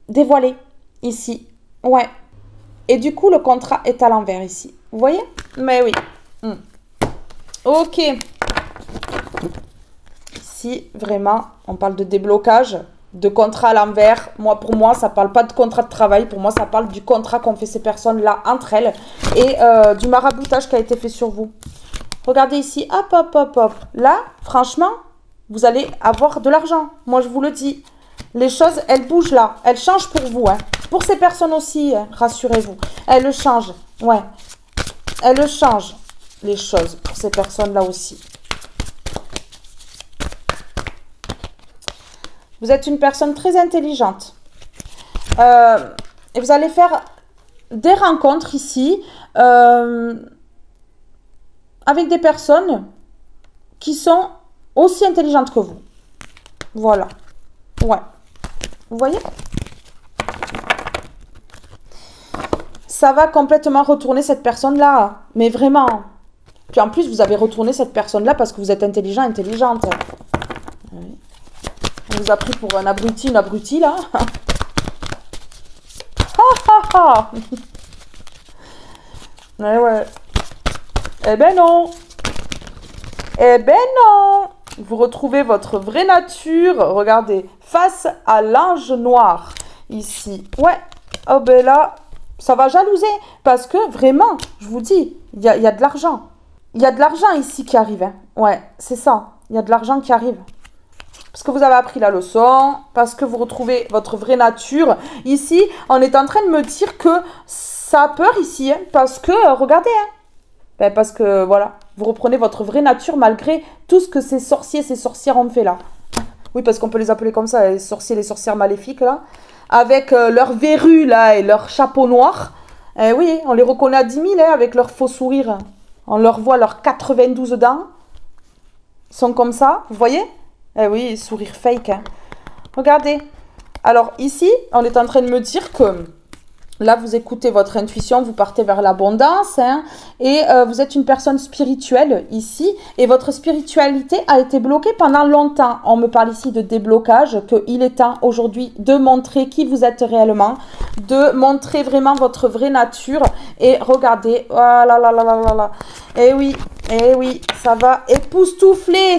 dévoilé ici. Ouais. Et du coup, le contrat est à l'envers ici. Vous voyez? Mais oui. Ok. Ici, vraiment, on parle de déblocage, de contrat à l'envers. Moi, pour moi, ça parle pas de contrat de travail. Pour moi, ça parle du contrat qu'ont fait ces personnes-là entre elles et du maraboutage qui a été fait sur vous. Regardez ici. Hop. Là, franchement, vous allez avoir de l'argent. Moi, je vous le dis. Les choses, elles bougent là. Elles changent pour vous. Hein. Pour ces personnes aussi, hein, rassurez-vous. Elles changent. Ouais. Elles changent les choses pour ces personnes-là aussi. Vous êtes une personne très intelligente. Et vous allez faire des rencontres ici avec des personnes qui sont aussi intelligentes que vous. Voilà. Ouais. Vous voyez? Ça va complètement retourner cette personne-là. Mais vraiment. Puis en plus, vous avez retourné cette personne-là parce que vous êtes intelligente. Oui. On vous a pris pour un abruti, une abrutie, là. Ouais. Eh ben non. Vous retrouvez votre vraie nature. Regardez. Face à l'ange noir. Ici. Ouais. Oh ben là, ça va jalouser. Parce que vraiment, je vous dis, il y a de l'argent. Il y a de l'argent ici qui arrive. Hein. Ouais, c'est ça. Il y a de l'argent qui arrive. parce que vous avez appris la leçon, parce que vous retrouvez votre vraie nature. Ici, on est en train de me dire que ça a peur ici, hein, parce que, regardez, hein, ben parce que, voilà, vous reprenez votre vraie nature malgré tout ce que ces sorciers, ces sorcières ont fait là. Oui, parce qu'on peut les appeler comme ça, les sorciers, les sorcières maléfiques là, avec leurs verrues là et leurs chapeaux noirs. Eh oui, on les reconnaît à 10 000 hein, avec leur faux sourire. On leur voit leurs 92 dents. Ils sont comme ça, vous voyez? Eh oui, sourire fake. Hein. Regardez. Alors ici, on est en train de me dire que là, vous écoutez votre intuition, vous partez vers l'abondance, hein, et vous êtes une personne spirituelle ici, et votre spiritualité a été bloquée pendant longtemps. On me parle ici de déblocage, qu'il est temps aujourd'hui de montrer qui vous êtes réellement, de montrer vraiment votre vraie nature, et regardez, oh là là là là là là, et oui, ça va époustoufler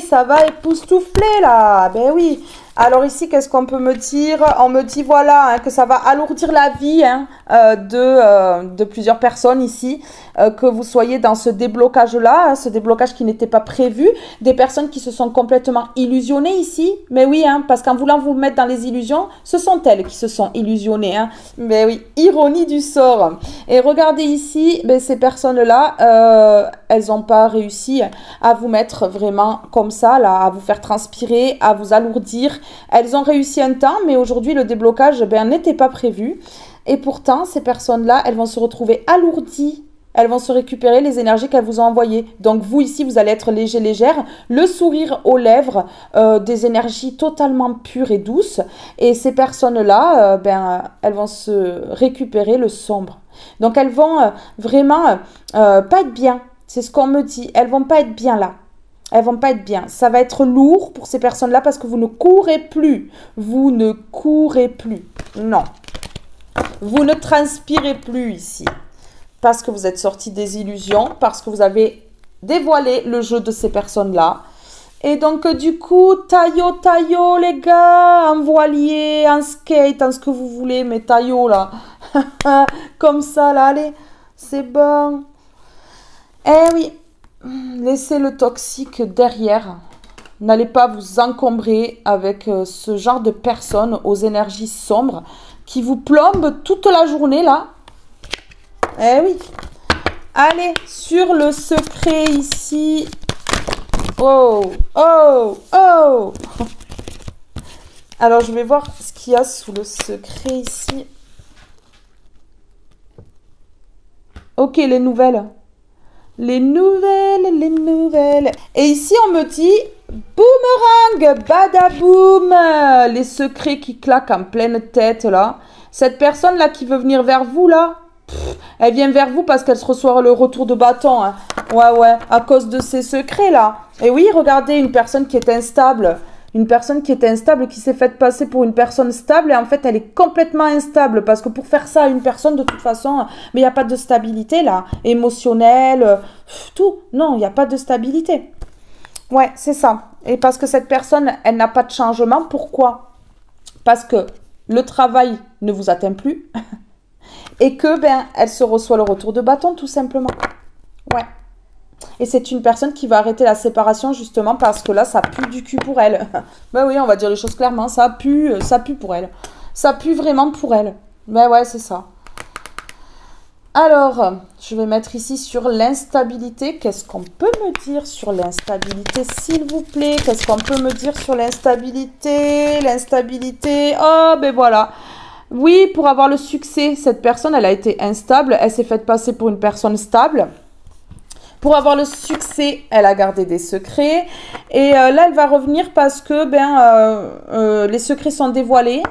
là, ben oui. Alors ici, qu'est-ce qu'on peut me dire? On me dit, voilà, hein, que ça va alourdir la vie hein, de plusieurs personnes ici, que vous soyez dans ce déblocage-là, hein, ce déblocage qui n'était pas prévu, des personnes qui se sont complètement illusionnées ici. Mais oui, hein, parce qu'en voulant vous mettre dans les illusions, ce sont elles qui se sont illusionnées. Hein. Mais oui, ironie du sort. Et regardez ici, ben, ces personnes-là, elles n'ont pas réussi à vous mettre vraiment comme ça, là, à vous faire transpirer, à vous alourdir. Elles ont réussi un temps, mais aujourd'hui, le déblocage n'était pas prévu. Et pourtant, ces personnes-là, elles vont se retrouver alourdies. Elles vont se récupérer les énergies qu'elles vous ont envoyées. Donc, vous, ici, vous allez être léger, légère. Le sourire aux lèvres, des énergies totalement pures et douces. Et ces personnes-là, elles vont se récupérer le sombre. Donc, elles vont vraiment pas être bien. C'est ce qu'on me dit. Elles vont pas être bien là. Elles vont pas être bien. Ça va être lourd pour ces personnes-là parce que vous ne courez plus. Vous ne courez plus. Non. Vous ne transpirez plus ici. Parce que vous êtes sortis des illusions. Parce que vous avez dévoilé le jeu de ces personnes-là. Et donc, du coup, taillot, les gars. En voilier, en skate, en ce que vous voulez. Mais taillot, là. Comme ça, là, allez. C'est bon. Eh oui. Laissez le toxique derrière. N'allez pas vous encombrer avec ce genre de personnes aux énergies sombres qui vous plombent toute la journée là. Eh oui. Allez, sur le secret ici. Oh. Alors, je vais voir ce qu'il y a sous le secret ici. Ok, les nouvelles. Les nouvelles. Et ici, on me dit, boomerang, badaboum, les secrets qui claquent en pleine tête, là. Cette personne-là qui veut venir vers vous, là, elle vient vers vous parce qu'elle se reçoit le retour de bâton. Hein. Ouais, à cause de ces secrets-là. Et oui, regardez, une personne qui est instable. Une personne qui est instable, qui s'est faite passer pour une personne stable, et en fait, elle est complètement instable, parce que pour faire ça à une personne, de toute façon, mais il n'y a pas de stabilité, là, émotionnelle, tout, non, il n'y a pas de stabilité. Ouais, c'est ça. Et parce que cette personne, elle n'a pas de changement, pourquoi? Parce que le travail ne vous atteint plus, et que, elle se reçoit le retour de bâton, tout simplement. Ouais. Et c'est une personne qui va arrêter la séparation justement parce que là, ça pue du cul pour elle. Ben oui, on va dire les choses clairement, ça pue pour elle. Ça pue vraiment pour elle. Ben ouais, c'est ça. Alors, je vais mettre ici sur l'instabilité. Qu'est-ce qu'on peut me dire sur l'instabilité, s'il vous plaît? Qu'est-ce qu'on peut me dire sur l'instabilité? L'instabilité, oh, ben voilà. Oui, pour avoir le succès, cette personne, elle a été instable. Elle s'est faite passer pour une personne stable. Pour avoir le succès, elle a gardé des secrets. Et là, elle va revenir parce que les secrets sont dévoilés.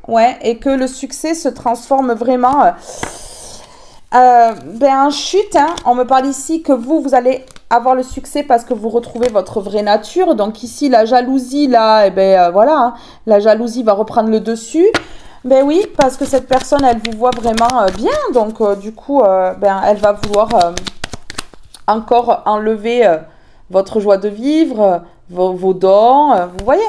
Ouais, et que le succès se transforme vraiment en chute. Hein. On me parle ici que vous allez avoir le succès parce que vous retrouvez votre vraie nature. Donc ici, la jalousie, là, voilà. Hein, la jalousie va reprendre le dessus. Ben oui, parce que cette personne, elle vous voit vraiment bien. Donc, du coup, elle va vouloir... encore enlever votre joie de vivre, vos dons, vous voyez.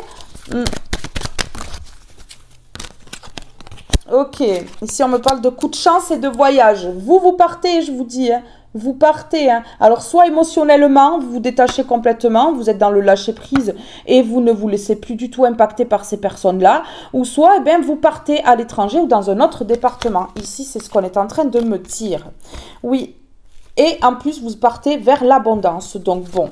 Ok, ici on me parle de coup de chance et de voyage. Vous partez, je vous dis, hein. Vous partez, hein. Alors, soit émotionnellement, vous vous détachez complètement, vous êtes dans le lâcher-prise et vous ne vous laissez plus du tout impacter par ces personnes-là, ou soit, eh bien, vous partez à l'étranger ou dans un autre département. Ici, c'est ce qu'on est en train de me dire. Oui. Et en plus, vous partez vers l'abondance. Donc, bon,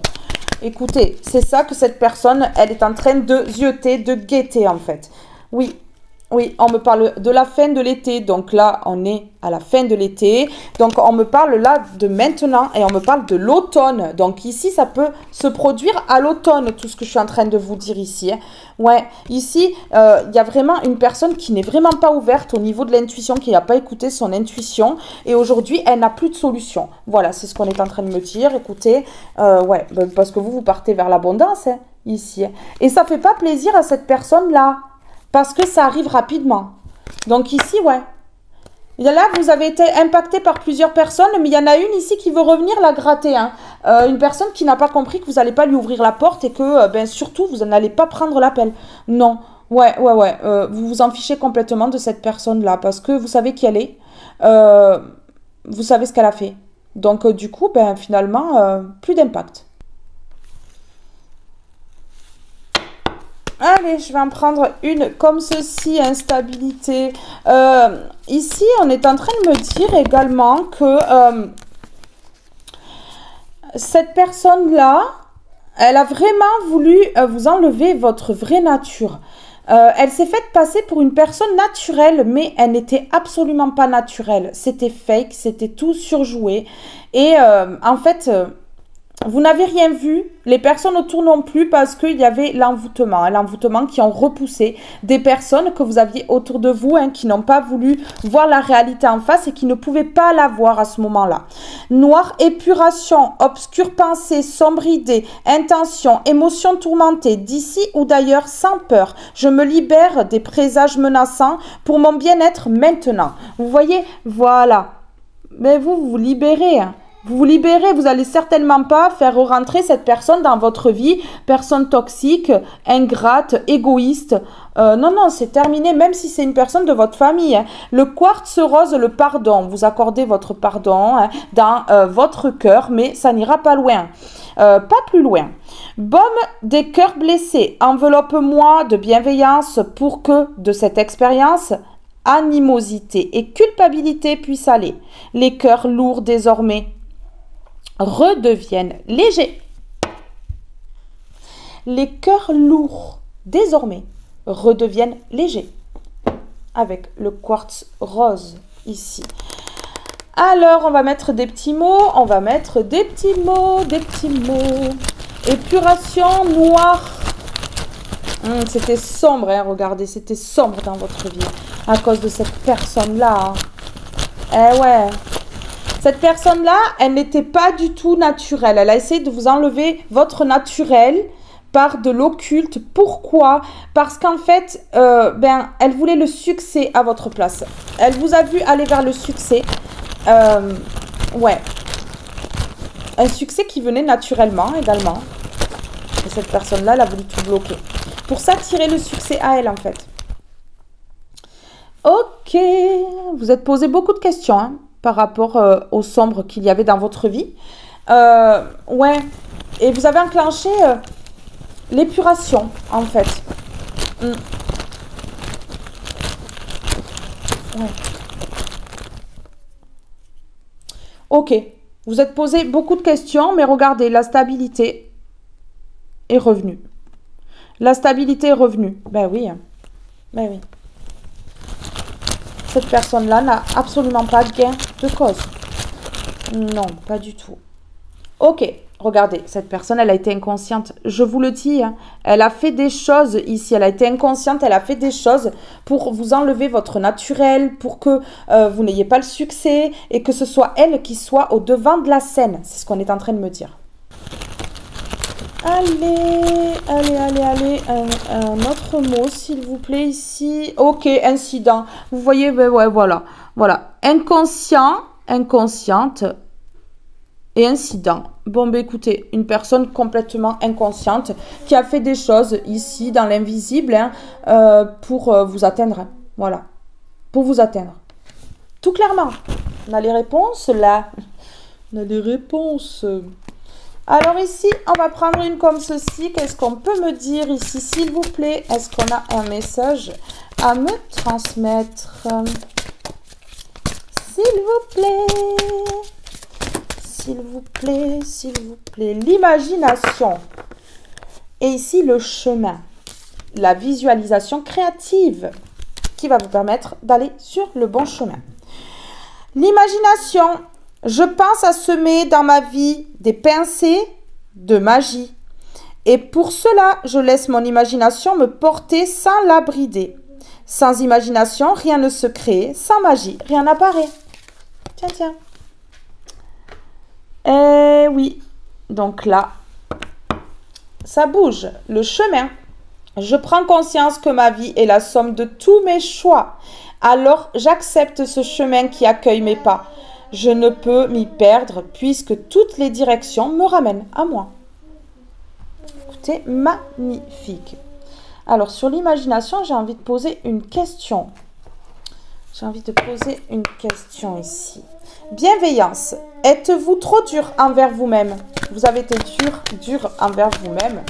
écoutez, c'est ça que cette personne, elle est en train de zioter, de guetter, en fait. Oui. Oui, on me parle de la fin de l'été, donc là, on est à la fin de l'été. Donc, on me parle là de maintenant et on me parle de l'automne. Donc, ici, ça peut se produire à l'automne, tout ce que je suis en train de vous dire ici. Hein. Ouais, ici, il y a vraiment une personne qui n'est vraiment pas ouverte au niveau de l'intuition, qui n'a pas écouté son intuition. Et aujourd'hui, elle n'a plus de solution. Voilà, c'est ce qu'on est en train de me dire. Écoutez, ouais, parce que vous partez vers l'abondance, hein, ici. Et ça ne fait pas plaisir à cette personne-là. Parce que ça arrive rapidement. Donc ici, ouais. Et là, vous avez été impacté par plusieurs personnes, mais il y en a une ici qui veut revenir la gratter. Hein. Une personne qui n'a pas compris que vous n'allez pas lui ouvrir la porte et que, ben, surtout, vous n'allez pas prendre l'appel. Non. Ouais. Vous vous en fichez complètement de cette personne-là parce que vous savez qui elle est. Vous savez ce qu'elle a fait. Donc, du coup, ben, finalement, plus d'impact. Allez, je vais en prendre une comme ceci, instabilité. Ici, on est en train de me dire également que cette personne-là, elle a vraiment voulu vous enlever votre vraie nature. Elle s'est faite passer pour une personne naturelle, mais elle n'était absolument pas naturelle. C'était fake, c'était tout surjoué. Et en fait... vous n'avez rien vu, les personnes autour non plus parce qu'il y avait l'envoûtement qui ont repoussé des personnes que vous aviez autour de vous qui n'ont pas voulu voir la réalité en face et qui ne pouvaient pas la voir à ce moment-là. Noir, épuration, obscure pensée, sombre idée, intention, émotion tourmentée, d'ici ou d'ailleurs sans peur. Je me libère des présages menaçants pour mon bien-être maintenant. Vous voyez, voilà. Mais vous vous libérez, hein. Vous vous libérez, vous n'allez certainement pas faire rentrer cette personne dans votre vie, personne toxique, ingrate, égoïste. Non, c'est terminé, même si c'est une personne de votre famille. Hein. Le quartz rose, le pardon. Vous accordez votre pardon dans votre cœur, mais ça n'ira pas loin. Pas plus loin. Baume des cœurs blessés. Enveloppe-moi de bienveillance pour que de cette expérience, animosité et culpabilité puissent aller. Les cœurs lourds désormais redeviennent légers. Les cœurs lourds, désormais, redeviennent légers. Avec le quartz rose, ici. Alors, on va mettre des petits mots. Épuration noire. C'était sombre, hein, regardez. C'était sombre dans votre vie. À cause de cette personne-là. Eh ouais. Cette personne-là, elle n'était pas du tout naturelle. Elle a essayé de vous enlever votre naturel par de l'occulte. Pourquoi? Parce qu'en fait, elle voulait le succès à votre place. Elle vous a vu aller vers le succès. Ouais. Un succès qui venait naturellement également. Et cette personne-là, elle a voulu tout bloquer. Pour s'attirer le succès à elle, en fait. Ok. Vous êtes posé beaucoup de questions, hein, par rapport au sombre qu'il y avait dans votre vie. Ouais. Et vous avez enclenché l'épuration, en fait. Ouais. Ok. Vous êtes posé beaucoup de questions, mais regardez, la stabilité est revenue. La stabilité est revenue. Ben oui. Ben oui. Cette personne-là n'a absolument pas gain de cause. Non, pas du tout. Ok, regardez, cette personne, elle a été inconsciente. Je vous le dis, hein, elle a fait des choses ici. Elle a été inconsciente, elle a fait des choses pour vous enlever votre naturel, pour que vous n'ayez pas le succès et que ce soit elle qui soit au devant de la scène. C'est ce qu'on est en train de me dire. Allez. Un autre mot, s'il vous plaît, ici. Ok, incident. Vous voyez, ouais, voilà. Inconscient, inconsciente et incident. Bon, écoutez, une personne complètement inconsciente qui a fait des choses ici, dans l'invisible, pour vous atteindre. Voilà. Pour vous atteindre. Tout clairement. On a les réponses, là. On a les réponses. Alors ici, on va prendre une comme ceci. Qu'est-ce qu'on peut me dire ici, s'il vous plaît? Est-ce qu'on a un message à me transmettre? S'il vous plaît. S'il vous plaît, s'il vous plaît. L'imagination. Et ici, le chemin. La visualisation créative qui va vous permettre d'aller sur le bon chemin. L'imagination. Je pense à semer dans ma vie des pincées de magie. Et pour cela, je laisse mon imagination me porter sans la brider. Sans imagination, rien ne se crée. Sans magie, rien n'apparaît. Tiens, tiens. Eh oui. Donc là, ça bouge. Le chemin. Je prends conscience que ma vie est la somme de tous mes choix. Alors, j'accepte ce chemin qui accueille mes pas. Je ne peux m'y perdre puisque toutes les directions me ramènent à moi. Écoutez, magnifique. Alors, sur l'imagination, j'ai envie de poser une question. J'ai envie de poser une question ici. Bienveillance. Êtes-vous trop dur envers vous-même? Vous avez été dur envers vous-même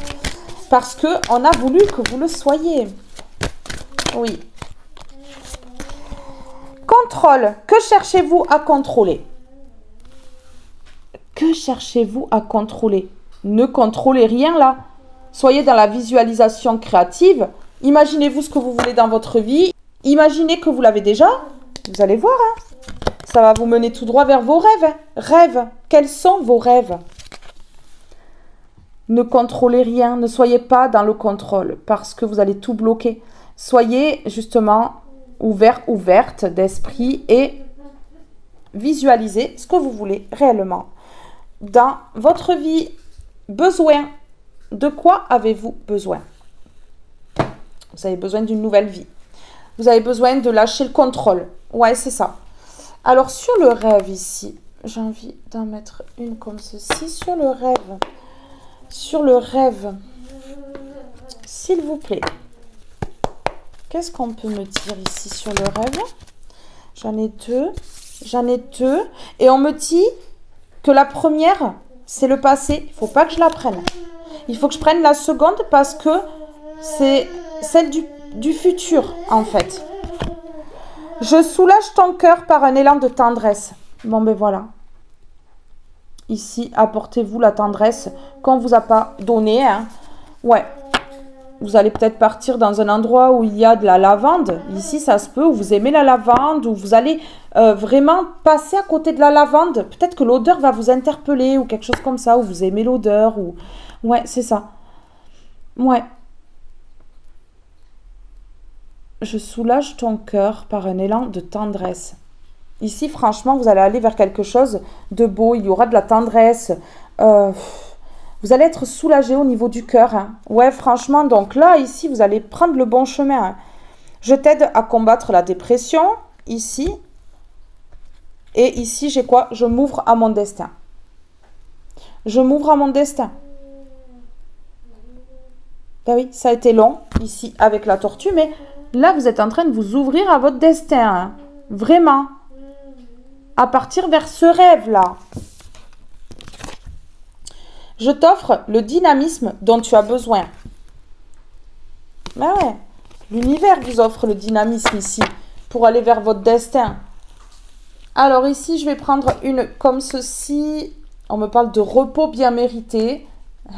parce qu'on a voulu que vous le soyez. Oui. Contrôle. Que cherchez-vous à contrôler? Que cherchez-vous à contrôler? Ne contrôlez rien là. Soyez dans la visualisation créative. Imaginez-vous ce que vous voulez dans votre vie. Imaginez que vous l'avez déjà. Vous allez voir. Hein. Ça va vous mener tout droit vers vos rêves. Rêves. Quels sont vos rêves? Ne contrôlez rien. Ne soyez pas dans le contrôle parce que vous allez tout bloquer. Soyez justement ouverte d'esprit et visualisez ce que vous voulez réellement. Dans votre vie, besoin. De quoi avez-vous besoin? Vous avez besoin d'une nouvelle vie. Vous avez besoin de lâcher le contrôle. Ouais, c'est ça. Alors, sur le rêve ici, j'ai envie d'en mettre une comme ceci. Sur le rêve. Sur le rêve. S'il vous plaît. Qu'est-ce qu'on peut me dire ici sur le rêve? J'en ai deux. J'en ai deux. Et on me dit que la première, c'est le passé. Il ne faut pas que je la prenne. Il faut que je prenne la seconde parce que c'est celle du futur, en fait. Je soulage ton cœur par un élan de tendresse. Bon, ben voilà. Ici, apportez-vous la tendresse qu'on ne vous a pas donnée. Hein. Ouais. Vous allez peut-être partir dans un endroit où il y a de la lavande. Ici, ça se peut, où vous aimez la lavande, où vous allez vraiment passer à côté de la lavande. Peut-être que l'odeur va vous interpeller ou quelque chose comme ça, où vous aimez l'odeur. Ou... Ouais, c'est ça. Ouais. Je soulage ton cœur par un élan de tendresse. Ici, franchement, vous allez aller vers quelque chose de beau. Il y aura de la tendresse. Vous allez être soulagé au niveau du cœur. Hein. Ouais, franchement, donc là, ici, vous allez prendre le bon chemin. Hein. Je t'aide à combattre la dépression, ici. Et ici, j'ai quoi? Je m'ouvre à mon destin. Je m'ouvre à mon destin. Ben oui, ça a été long, ici, avec la tortue, mais là, vous êtes en train de vous ouvrir à votre destin. Hein. Vraiment. À partir vers ce rêve-là. Je t'offre le dynamisme dont tu as besoin. Ben ouais, l'univers vous offre le dynamisme ici pour aller vers votre destin. Alors ici, je vais prendre une comme ceci. On me parle de repos bien mérité.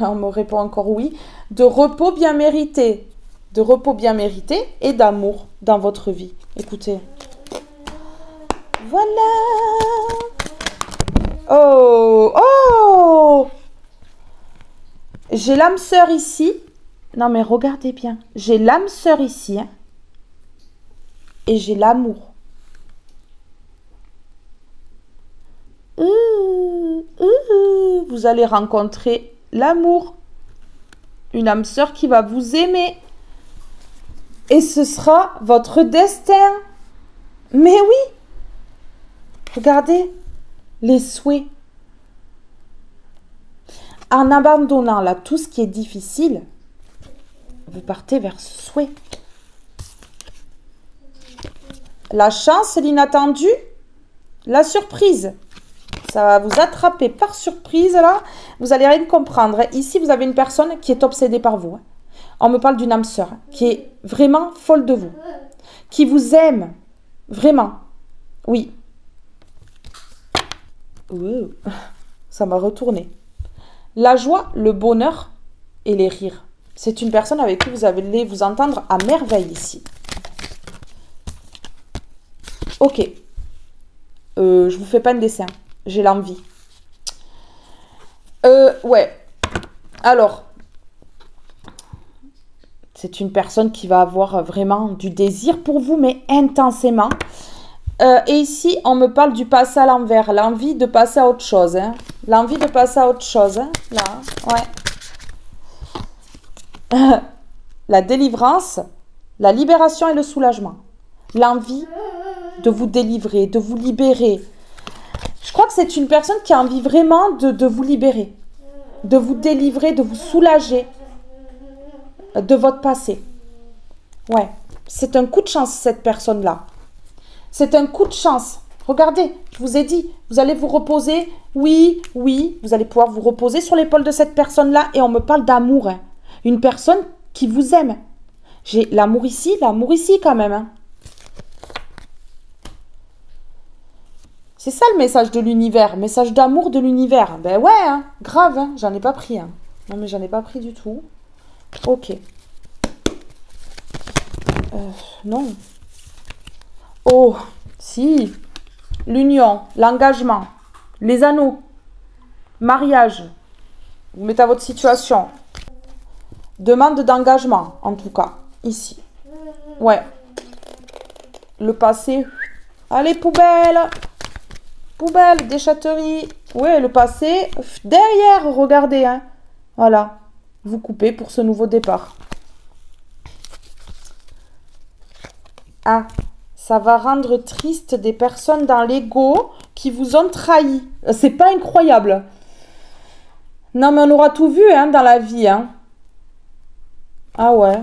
On me répond encore oui. De repos bien mérité. De repos bien mérité et d'amour dans votre vie. Écoutez. Voilà. Oh, oh. J'ai l'âme sœur ici. Non, mais regardez bien. J'ai l'âme sœur ici. Hein, et j'ai l'amour. Vous allez rencontrer l'amour. Une âme sœur qui va vous aimer. Et ce sera votre destin. Mais oui. Regardez les souhaits. En abandonnant là tout ce qui est difficile, vous partez vers ce souhait. La chance, l'inattendu, la surprise. Ça va vous attraper par surprise, là. Vous n'allez rien comprendre. Ici, vous avez une personne qui est obsédée par vous. On me parle d'une âme sœur qui est vraiment folle de vous. Qui vous aime. Vraiment. Oui. Ouh. Ça m'a retourné. La joie, le bonheur et les rires. C'est une personne avec qui vous allez vous entendre à merveille ici. Ok. Je vous fais pas un dessin. J'ai l'envie. Ouais. Alors, c'est une personne qui va avoir vraiment du désir pour vous, mais intensément. Et ici, on me parle du passer à l'envers. L'envie de passer à autre chose. Hein. L'envie de passer à autre chose. Hein. Là, ouais. La délivrance, la libération et le soulagement. L'envie de vous délivrer, de vous libérer. Je crois que c'est une personne qui a envie vraiment de vous libérer, de vous délivrer, de vous soulager de votre passé. Ouais, c'est un coup de chance, cette personne-là. C'est un coup de chance. Regardez, je vous ai dit, vous allez vous reposer. Oui, oui, vous allez pouvoir vous reposer sur l'épaule de cette personne-là. Et on me parle d'amour. Hein. Une personne qui vous aime. J'ai l'amour ici quand même. Hein. C'est ça le message de l'univers, message d'amour de l'univers. Ben ouais, hein, grave, hein, j'en ai pas pris. Hein. Non mais j'en ai pas pris du tout. Ok. Non. Oh, si. L'union, l'engagement, les anneaux, mariage. Vous mettez à votre situation. Demande d'engagement, en tout cas, ici. Ouais. Le passé. Allez, poubelle. Poubelle, déchetterie. Ouais, le passé. Derrière, regardez. Hein. Voilà. Vous coupez pour ce nouveau départ. Ah, ça va rendre triste des personnes dans l'ego qui vous ont trahi. C'est pas incroyable. Non, mais on aura tout vu hein, dans la vie. Hein. Ah ouais.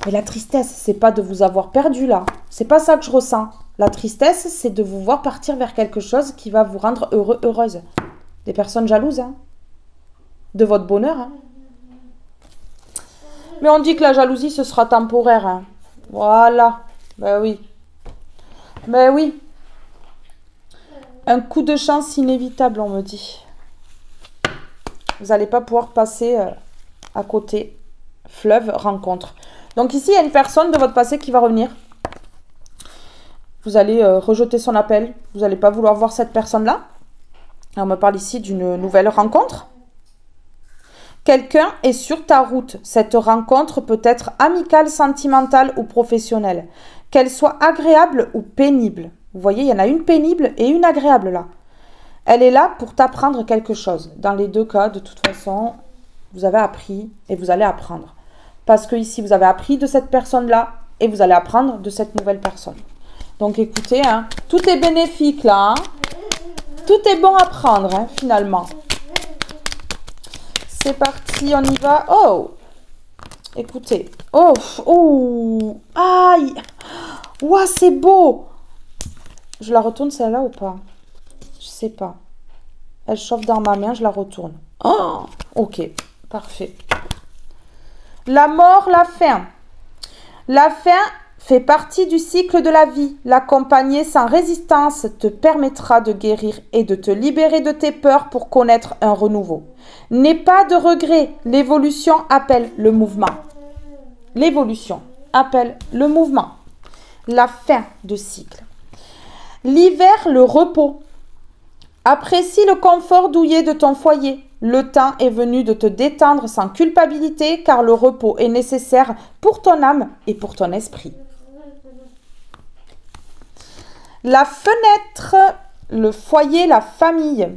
Mais la tristesse, c'est pas de vous avoir perdu là. C'est pas ça que je ressens. La tristesse, c'est de vous voir partir vers quelque chose qui va vous rendre heureux, heureuse. Des personnes jalouses, hein. De votre bonheur, hein. Mais on dit que la jalousie, ce sera temporaire, hein. Voilà. Ben oui. Ben oui. Un coup de chance inévitable, on me dit. Vous n'allez pas pouvoir passer à côté. Fleuve, rencontre. Donc ici, il y a une personne de votre passé qui va revenir. Vous allez rejeter son appel. Vous n'allez pas vouloir voir cette personne-là. On me parle ici d'une nouvelle rencontre. Quelqu'un est sur ta route. Cette rencontre peut être amicale, sentimentale ou professionnelle. Qu'elle soit agréable ou pénible. Vous voyez, il y en a une pénible et une agréable là. Elle est là pour t'apprendre quelque chose. Dans les deux cas, de toute façon, vous avez appris et vous allez apprendre. Parce que ici, vous avez appris de cette personne-là et vous allez apprendre de cette nouvelle personne. Donc écoutez, hein, tout est bénéfique là. Hein. Tout est bon à prendre, hein, finalement. C'est parti, on y va. Oh, écoutez. Oh, oh, aïe. Ouah, c'est beau. Je la retourne celle-là ou pas? Je sais pas. Elle chauffe dans ma main, je la retourne. Oh, ok, parfait. La mort, la fin. La fin fait partie du cycle de la vie. L'accompagner sans résistance te permettra de guérir et de te libérer de tes peurs pour connaître un renouveau. N'aie pas de regrets. L'évolution appelle le mouvement. L'évolution appelle le mouvement. La fin de cycle. L'hiver, le repos. Apprécie le confort douillet de ton foyer. Le temps est venu de te détendre sans culpabilité car le repos est nécessaire pour ton âme et pour ton esprit. La fenêtre, le foyer, la famille.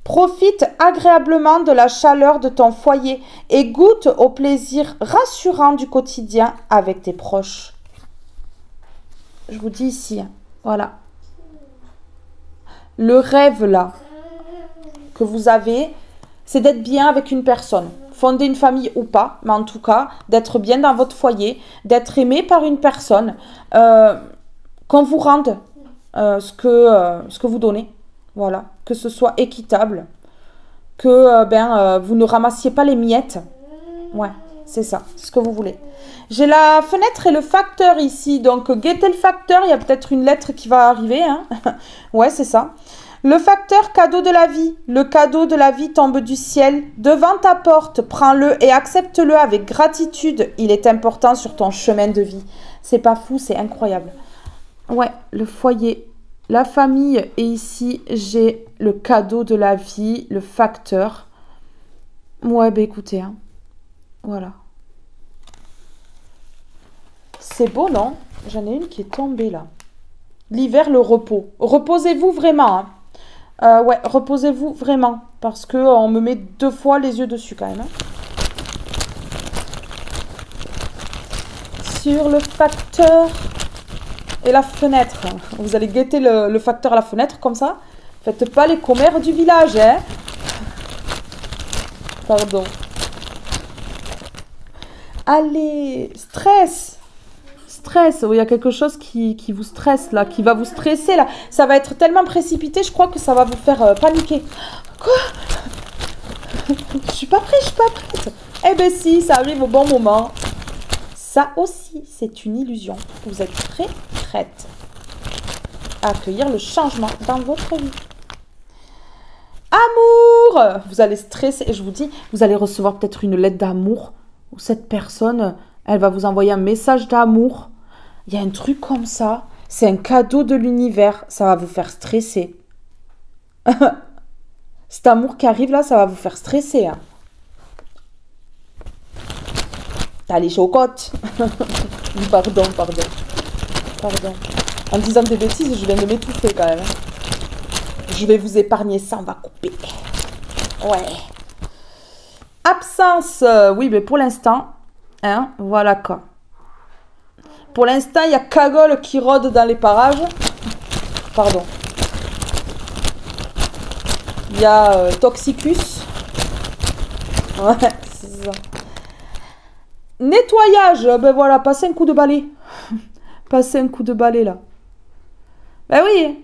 Profite agréablement de la chaleur de ton foyer et goûte au plaisir rassurant du quotidien avec tes proches. Je vous dis ici, voilà. Le rêve là que vous avez, c'est d'être bien avec une personne. Fonder une famille ou pas, mais en tout cas, d'être bien dans votre foyer, d'être aimé par une personne, qu'on vous rende ce que vous donnez. Voilà, que ce soit équitable, que vous ne ramassiez pas les miettes. Ouais, c'est ça, c'est ce que vous voulez. J'ai la fenêtre et le facteur ici, donc guettez le facteur, il y a peut-être une lettre qui va arriver. Hein. Ouais, c'est ça. Le facteur, cadeau de la vie. Le cadeau de la vie tombe du ciel. Devant ta porte, prends-le et accepte-le avec gratitude. Il est important sur ton chemin de vie. C'est pas fou, c'est incroyable. Ouais, le foyer, la famille. Et ici, j'ai le cadeau de la vie, le facteur. Ouais, ben écoutez, hein. Voilà. C'est beau, non? J'en ai une qui est tombée, là. L'hiver, le repos. Reposez-vous vraiment, hein. Ouais, reposez-vous vraiment. Parce que on me met 2 fois les yeux dessus, quand même. Hein. Sur le facteur et la fenêtre. Vous allez guetter le facteur à la fenêtre, comme ça. Faites pas les commères du village, hein. Pardon. Allez, stress. Stress, il y a quelque chose qui vous stresse là, qui va vous stresser là. Ça va être tellement précipité, je crois que ça va vous faire paniquer. Quoi? Je suis pas prête. Eh ben si, ça arrive au bon moment. Ça aussi, c'est une illusion. Vous êtes prête à accueillir le changement dans votre vie. Amour! Vous allez stresser, et je vous dis, vous allez recevoir peut-être une lettre d'amour, où cette personne, elle va vous envoyer un message d'amour. Il y a un truc comme ça. C'est un cadeau de l'univers. Ça va vous faire stresser. Cet amour qui arrive là, ça va vous faire stresser. Hein. T'as les chocottes. Pardon. En disant des bêtises, je viens de m'étouffer quand même. Je vais vous épargner ça, on va couper. Ouais. Absence. Oui, mais pour l'instant, hein, voilà quoi. Pour l'instant, il y a Cagole qui rôde dans les parages. Pardon. Il y a Toxicus. Ouais, c'est ça. Nettoyage. Ben voilà, passez un coup de balai. Passez un coup de balai là. Ben oui.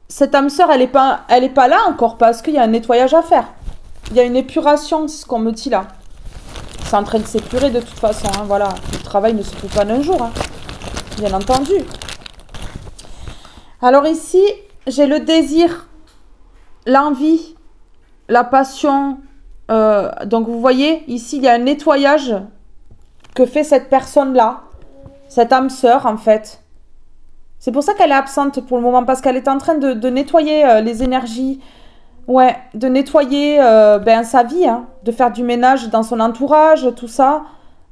Cette âme sœur, elle est pas là encore parce qu'il y a un nettoyage à faire. Il y a une épuration, c'est ce qu'on me dit là. C'est en train de s'épurer de toute façon. Hein, voilà. Le travail ne se fait pas d'un jour. Hein. Bien entendu. Alors ici, j'ai le désir, l'envie, la passion. Donc vous voyez, ici, il y a un nettoyage que fait cette personne-là. Cette âme sœur, en fait. C'est pour ça qu'elle est absente pour le moment. Parce qu'elle est en train de nettoyer les énergies. Ouais, de nettoyer sa vie. Hein, de faire du ménage dans son entourage, tout ça.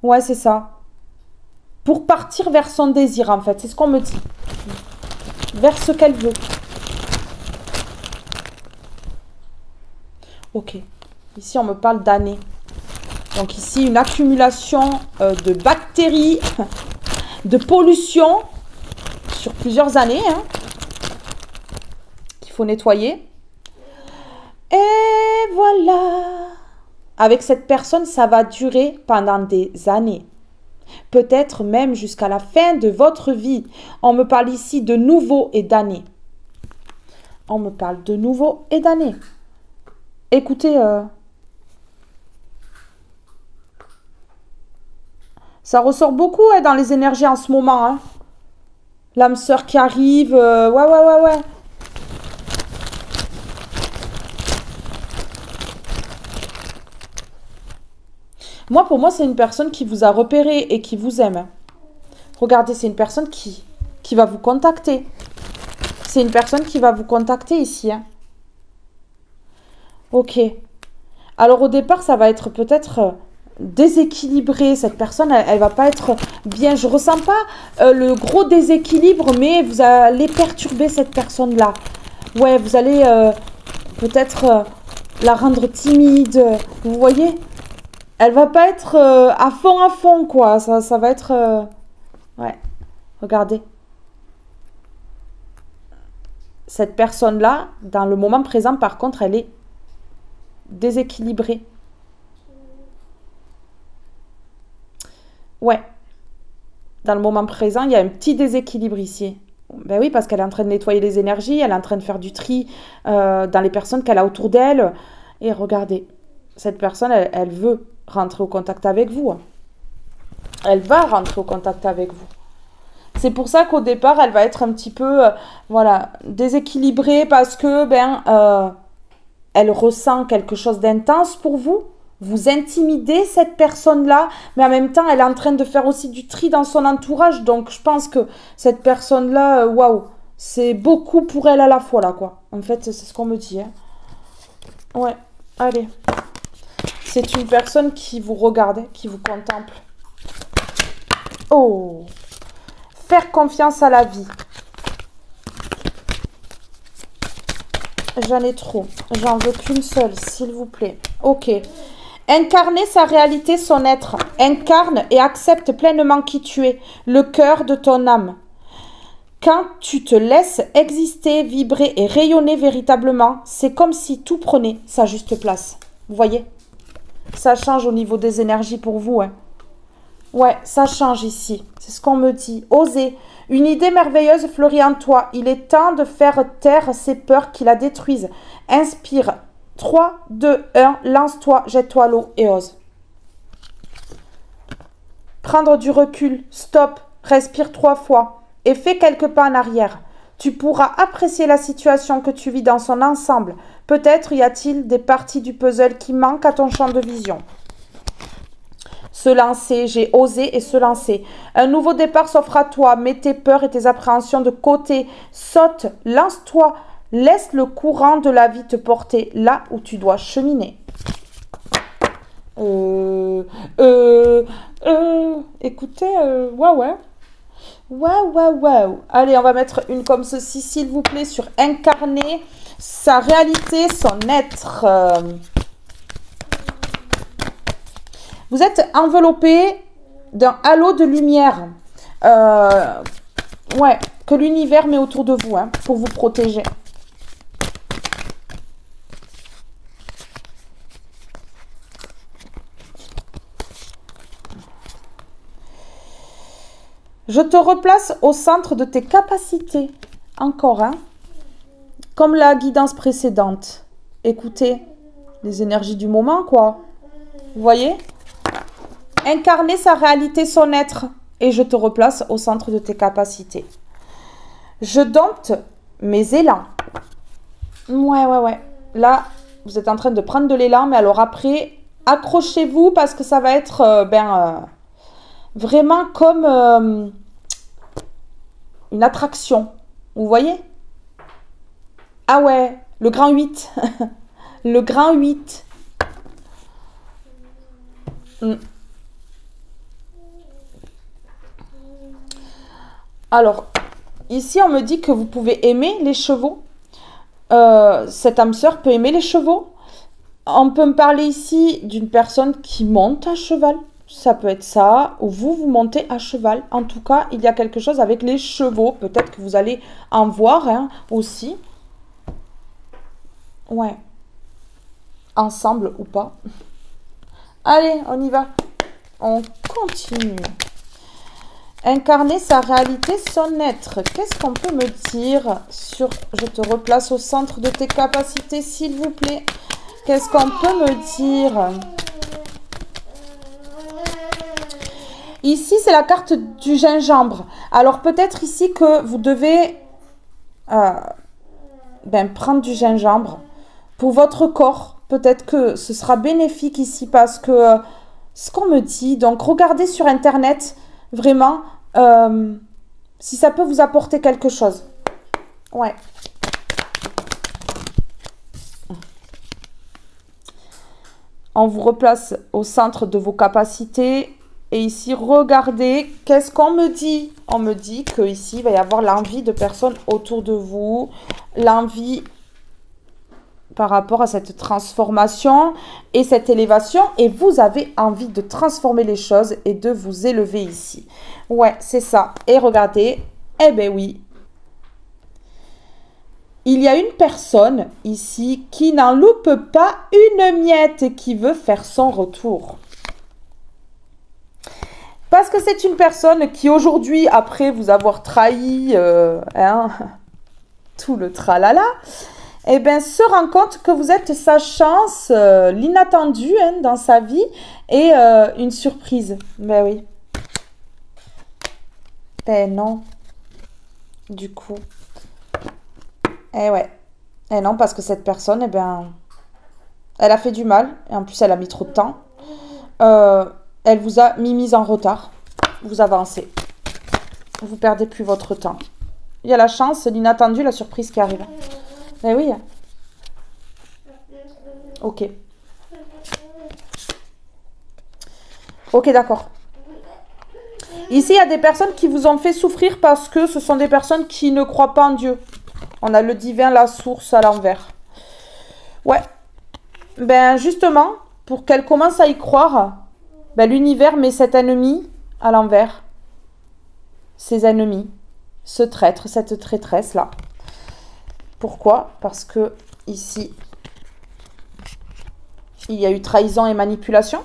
Ouais, c'est ça. Pour partir vers son désir, en fait. C'est ce qu'on me dit. Vers ce qu'elle veut. Ok. Ici, on me parle d'années. Donc ici, une accumulation de bactéries, de pollution sur plusieurs années. Hein, qu'il faut nettoyer. Et voilà. Avec cette personne, ça va durer pendant des années. Peut-être même jusqu'à la fin de votre vie. On me parle ici de nouveau et d'années. On me parle de nouveau et d'années. Écoutez, ça ressort beaucoup hein, dans les énergies en ce moment. Hein. L'âme sœur qui arrive. Ouais. Moi, pour moi, c'est une personne qui vous a repéré et qui vous aime. Regardez, c'est une personne qui va vous contacter. C'est une personne qui va vous contacter ici. Hein. Ok. Alors, au départ, ça va être peut-être déséquilibré. Cette personne, elle va pas être bien. Je ressens pas le gros déséquilibre, mais vous allez perturber cette personne-là. Ouais, vous allez peut-être la rendre timide. Vous voyez ? Elle va pas être à fond, quoi. Ça va être... Ouais, regardez. Cette personne-là, dans le moment présent, par contre, elle est déséquilibrée. Ouais. Dans le moment présent, il y a un petit déséquilibre ici. Ben oui, parce qu'elle est en train de nettoyer les énergies, elle est en train de faire du tri dans les personnes qu'elle a autour d'elle. Et regardez, cette personne, elle veut rentrer au contact avec vous. Elle va rentrer au contact avec vous. C'est pour ça qu'au départ, elle va être un petit peu, voilà, déséquilibrée parce que, elle ressent quelque chose d'intense pour vous. Vous intimidez cette personne-là, mais en même temps, elle est en train de faire aussi du tri dans son entourage. Donc, je pense que cette personne-là, waouh, c'est beaucoup pour elle à la fois, là, quoi. En fait, c'est ce qu'on me dit. Hein. Ouais, allez. C'est une personne qui vous regarde, qui vous contemple. Oh, faire confiance à la vie. J'en ai trop. J'en veux qu'une seule, s'il vous plaît. Ok. Incarner sa réalité, son être. Incarne et accepte pleinement qui tu es, le cœur de ton âme. Quand tu te laisses exister, vibrer et rayonner véritablement, c'est comme si tout prenait sa juste place. Vous voyez? Ça change au niveau des énergies pour vous. Hein. Ouais, ça change ici. C'est ce qu'on me dit. Osez. Une idée merveilleuse fleurit en toi. Il est temps de faire taire ces peurs qui la détruisent. Inspire. 3, 2, 1, lance-toi, jette-toi à l'eau et ose. Prendre du recul, stop, respire 3 fois et fais quelques pas en arrière. Tu pourras apprécier la situation que tu vis dans son ensemble. Peut-être y a-t-il des parties du puzzle qui manquent à ton champ de vision. Se lancer, j'ai osé et se lancer. Un nouveau départ s'offre à toi. Mets tes peurs et tes appréhensions de côté. Saute, lance-toi. Laisse le courant de la vie te porter là où tu dois cheminer. Écoutez, ouais. Waouh. Allez, on va mettre une comme ceci, s'il vous plaît, sur incarner sa réalité, son être. Vous êtes enveloppé d'un halo de lumière. Ouais, que l'univers met autour de vous, hein, pour vous protéger. Je te replace au centre de tes capacités. Encore, hein? Comme la guidance précédente. Écoutez, les énergies du moment, quoi. Vous voyez? Incarner sa réalité, son être. Et je te replace au centre de tes capacités. Je dompte mes élans. Ouais. Là, vous êtes en train de prendre de l'élan, mais alors après, accrochez-vous parce que ça va être, vraiment comme une attraction. Vous voyez? Ah ouais, le grand 8. Le grand 8. Alors, ici, on me dit que vous pouvez aimer les chevaux. Cette âme sœur peut aimer les chevaux. On peut me parler ici d'une personne qui monte à cheval. Ça peut être ça, ou vous montez à cheval. En tout cas, il y a quelque chose avec les chevaux. Peut-être que vous allez en voir, hein, aussi. Ouais. Ensemble ou pas. Allez, on y va. On continue. Incarner sa réalité, son être. Qu'est-ce qu'on peut me dire sur... Je te replace au centre de tes capacités, s'il vous plaît. Qu'est-ce qu'on peut me dire? Ici, c'est la carte du gingembre. Alors, peut-être ici que vous devez prendre du gingembre pour votre corps. Peut-être que ce sera bénéfique ici parce que ce qu'on me dit. Donc, regardez sur Internet, vraiment, si ça peut vous apporter quelque chose. Ouais. On vous replace au centre de vos capacités. Et ici, regardez, qu'est-ce qu'on me dit? On me dit qu'ici, il va y avoir l'envie de personnes autour de vous. L'envie par rapport à cette transformation et cette élévation. Et vous avez envie de transformer les choses et de vous élever ici. Ouais, c'est ça. Et regardez, eh bien oui. Il y a une personne ici qui n'en loupe pas une miette et qui veut faire son retour. Parce que c'est une personne qui aujourd'hui, après vous avoir trahi, tout le tralala, eh bien, se rend compte que vous êtes sa chance, l'inattendu dans sa vie et une surprise. Ben oui. Ben non. Du coup. Eh ouais. Eh non, parce que cette personne, eh bien, elle a fait du mal. Et en plus, elle a mis trop de temps. Elle vous a mise en retard. Vous avancez. Vous perdez plus votre temps. Il y a la chance, l'inattendu, la surprise qui arrive. Eh oui. Ok. Ok, d'accord. Ici, il y a des personnes qui vous ont fait souffrir parce que ce sont des personnes qui ne croient pas en Dieu. On a le divin, la source à l'envers. Ouais. Ben, justement, pour qu'elle commence à y croire, ben, l'univers met cet ennemi à l'envers. Ses ennemis. Ce traître, cette traîtresse-là. Pourquoi? Parce que ici, il y a eu trahison et manipulation.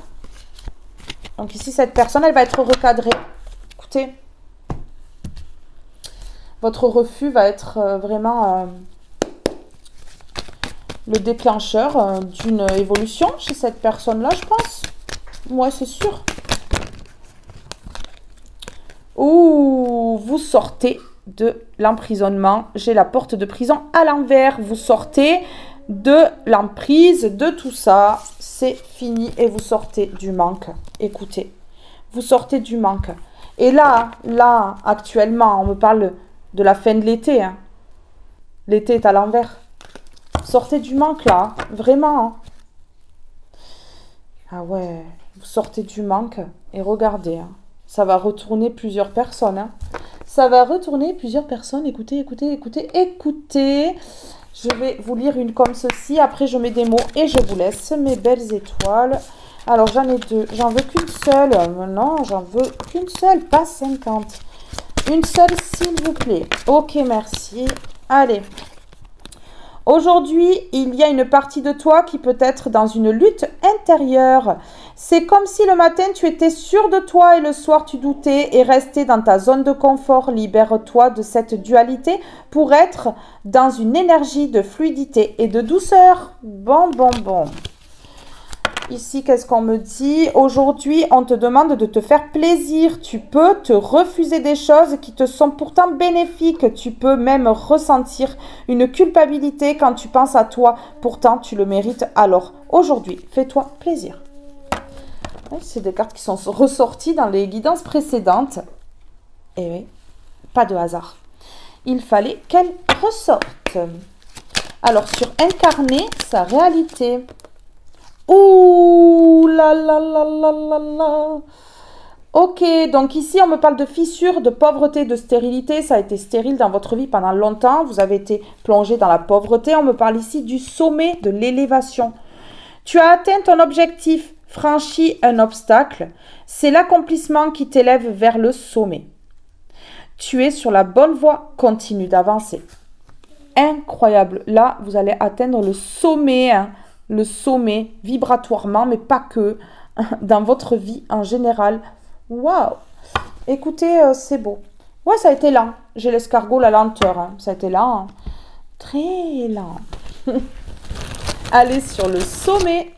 Donc ici, cette personne, elle va être recadrée. Écoutez, votre refus va être vraiment le déclencheur d'une évolution chez cette personne-là, je pense. Moi, c'est sûr. Ouh, vous sortez de l'emprisonnement. J'ai la porte de prison à l'envers. Vous sortez de l'emprise, de tout ça. C'est fini et vous sortez du manque. Écoutez, vous sortez du manque. Et là, actuellement, on me parle de la fin de l'été. Hein. L'été est à l'envers. Sortez du manque, là. Vraiment. Hein. Ah ouais, vous sortez du manque et regardez. Hein. Ça va retourner plusieurs personnes. Hein. Ça va retourner plusieurs personnes. Écoutez, écoutez, écoutez, écoutez. Je vais vous lire une comme ceci. Après, je mets des mots et je vous laisse mes belles étoiles. Alors, j'en ai deux. J'en veux qu'une seule. Non, j'en veux qu'une seule, pas 50. Une seule, s'il vous plaît. Ok, merci. Allez. Aujourd'hui, il y a une partie de toi qui peut être dans une lutte intérieure. C'est comme si le matin, tu étais sûr de toi et le soir, tu doutais et restais dans ta zone de confort. Libère-toi de cette dualité pour être dans une énergie de fluidité et de douceur. Bon. Ici, qu'est-ce qu'on me dit? Aujourd'hui, on te demande de te faire plaisir. Tu peux te refuser des choses qui te sont pourtant bénéfiques. Tu peux même ressentir une culpabilité quand tu penses à toi. Pourtant, tu le mérites. Alors, aujourd'hui, fais-toi plaisir. Oui, c'est des cartes qui sont ressorties dans les guidances précédentes. Et oui, pas de hasard. Il fallait qu'elle ressorte. Alors, sur incarner sa réalité. Ouh là là là là là là. Ok, donc ici on me parle de fissures, de pauvreté, de stérilité. Ça a été stérile dans votre vie pendant longtemps. Vous avez été plongé dans la pauvreté. On me parle ici du sommet, de l'élévation. Tu as atteint ton objectif, franchi un obstacle. C'est l'accomplissement qui t'élève vers le sommet. Tu es sur la bonne voie, continue d'avancer. Incroyable. Là, vous allez atteindre le sommet, hein. Le sommet vibratoirement, mais pas que, dans votre vie en général. Waouh! Écoutez, c'est beau. Ouais, ça a été lent. J'ai l'escargot, la lenteur. Hein. Ça a été lent. Hein. Très lent. Allez sur le sommet.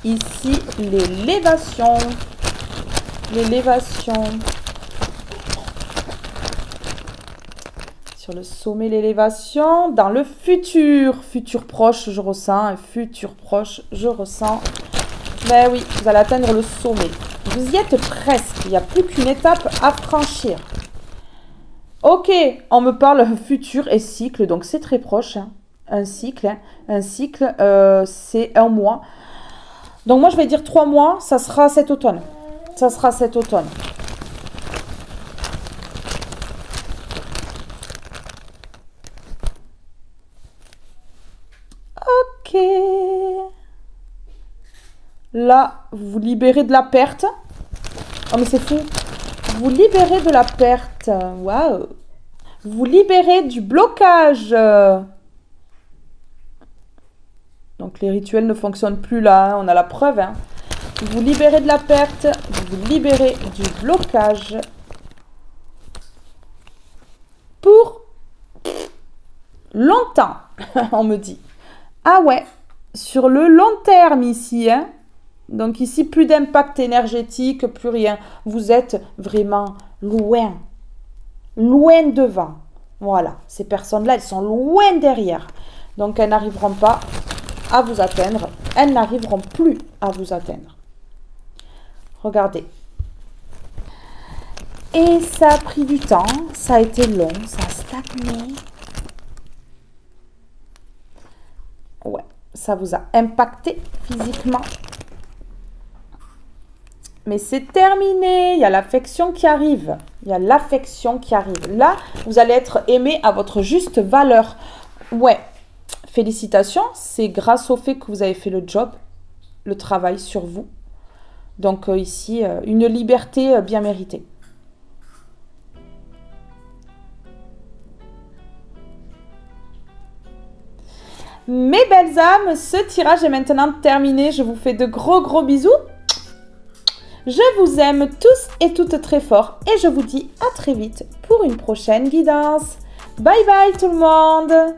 Ici, l'élévation. L'élévation. Sur le sommet, l'élévation, dans le futur. Futur proche, je ressens. Un futur proche, je ressens. Ben oui, vous allez atteindre le sommet. Vous y êtes presque. Il n'y a plus qu'une étape à franchir. Ok, on me parle futur et cycle, donc c'est très proche. Hein. Un cycle, c'est un mois. Donc moi, je vais dire 3 mois, ça sera cet automne. Ça sera cet automne. Ok. Là, vous vous libérez de la perte. Oh, mais c'est fou. Vous vous libérez de la perte. Waouh. Vous vous libérez du blocage. Donc, les rituels ne fonctionnent plus là. On a la preuve. Hein. Vous vous libérez de la perte, vous vous libérez du blocage. Pour longtemps, on me dit. Ah ouais, sur le long terme ici, hein. Donc ici, plus d'impact énergétique, plus rien. Vous êtes vraiment loin, loin devant. Voilà, ces personnes-là, elles sont loin derrière. Donc, elles n'arriveront pas à vous atteindre. Elles n'arriveront plus à vous atteindre. Regardez. Et ça a pris du temps, ça a été long, ça a stagné. Ouais, ça vous a impacté physiquement. Mais c'est terminé, il y a l'affection qui arrive. Il y a l'affection qui arrive. Là, vous allez être aimé à votre juste valeur. Ouais, félicitations, c'est grâce au fait que vous avez fait le job, le travail sur vous. Donc ici, une liberté bien méritée. Mes belles âmes, ce tirage est maintenant terminé. Je vous fais de gros bisous. Je vous aime tous et toutes très fort et je vous dis à très vite pour une prochaine guidance. Bye bye tout le monde!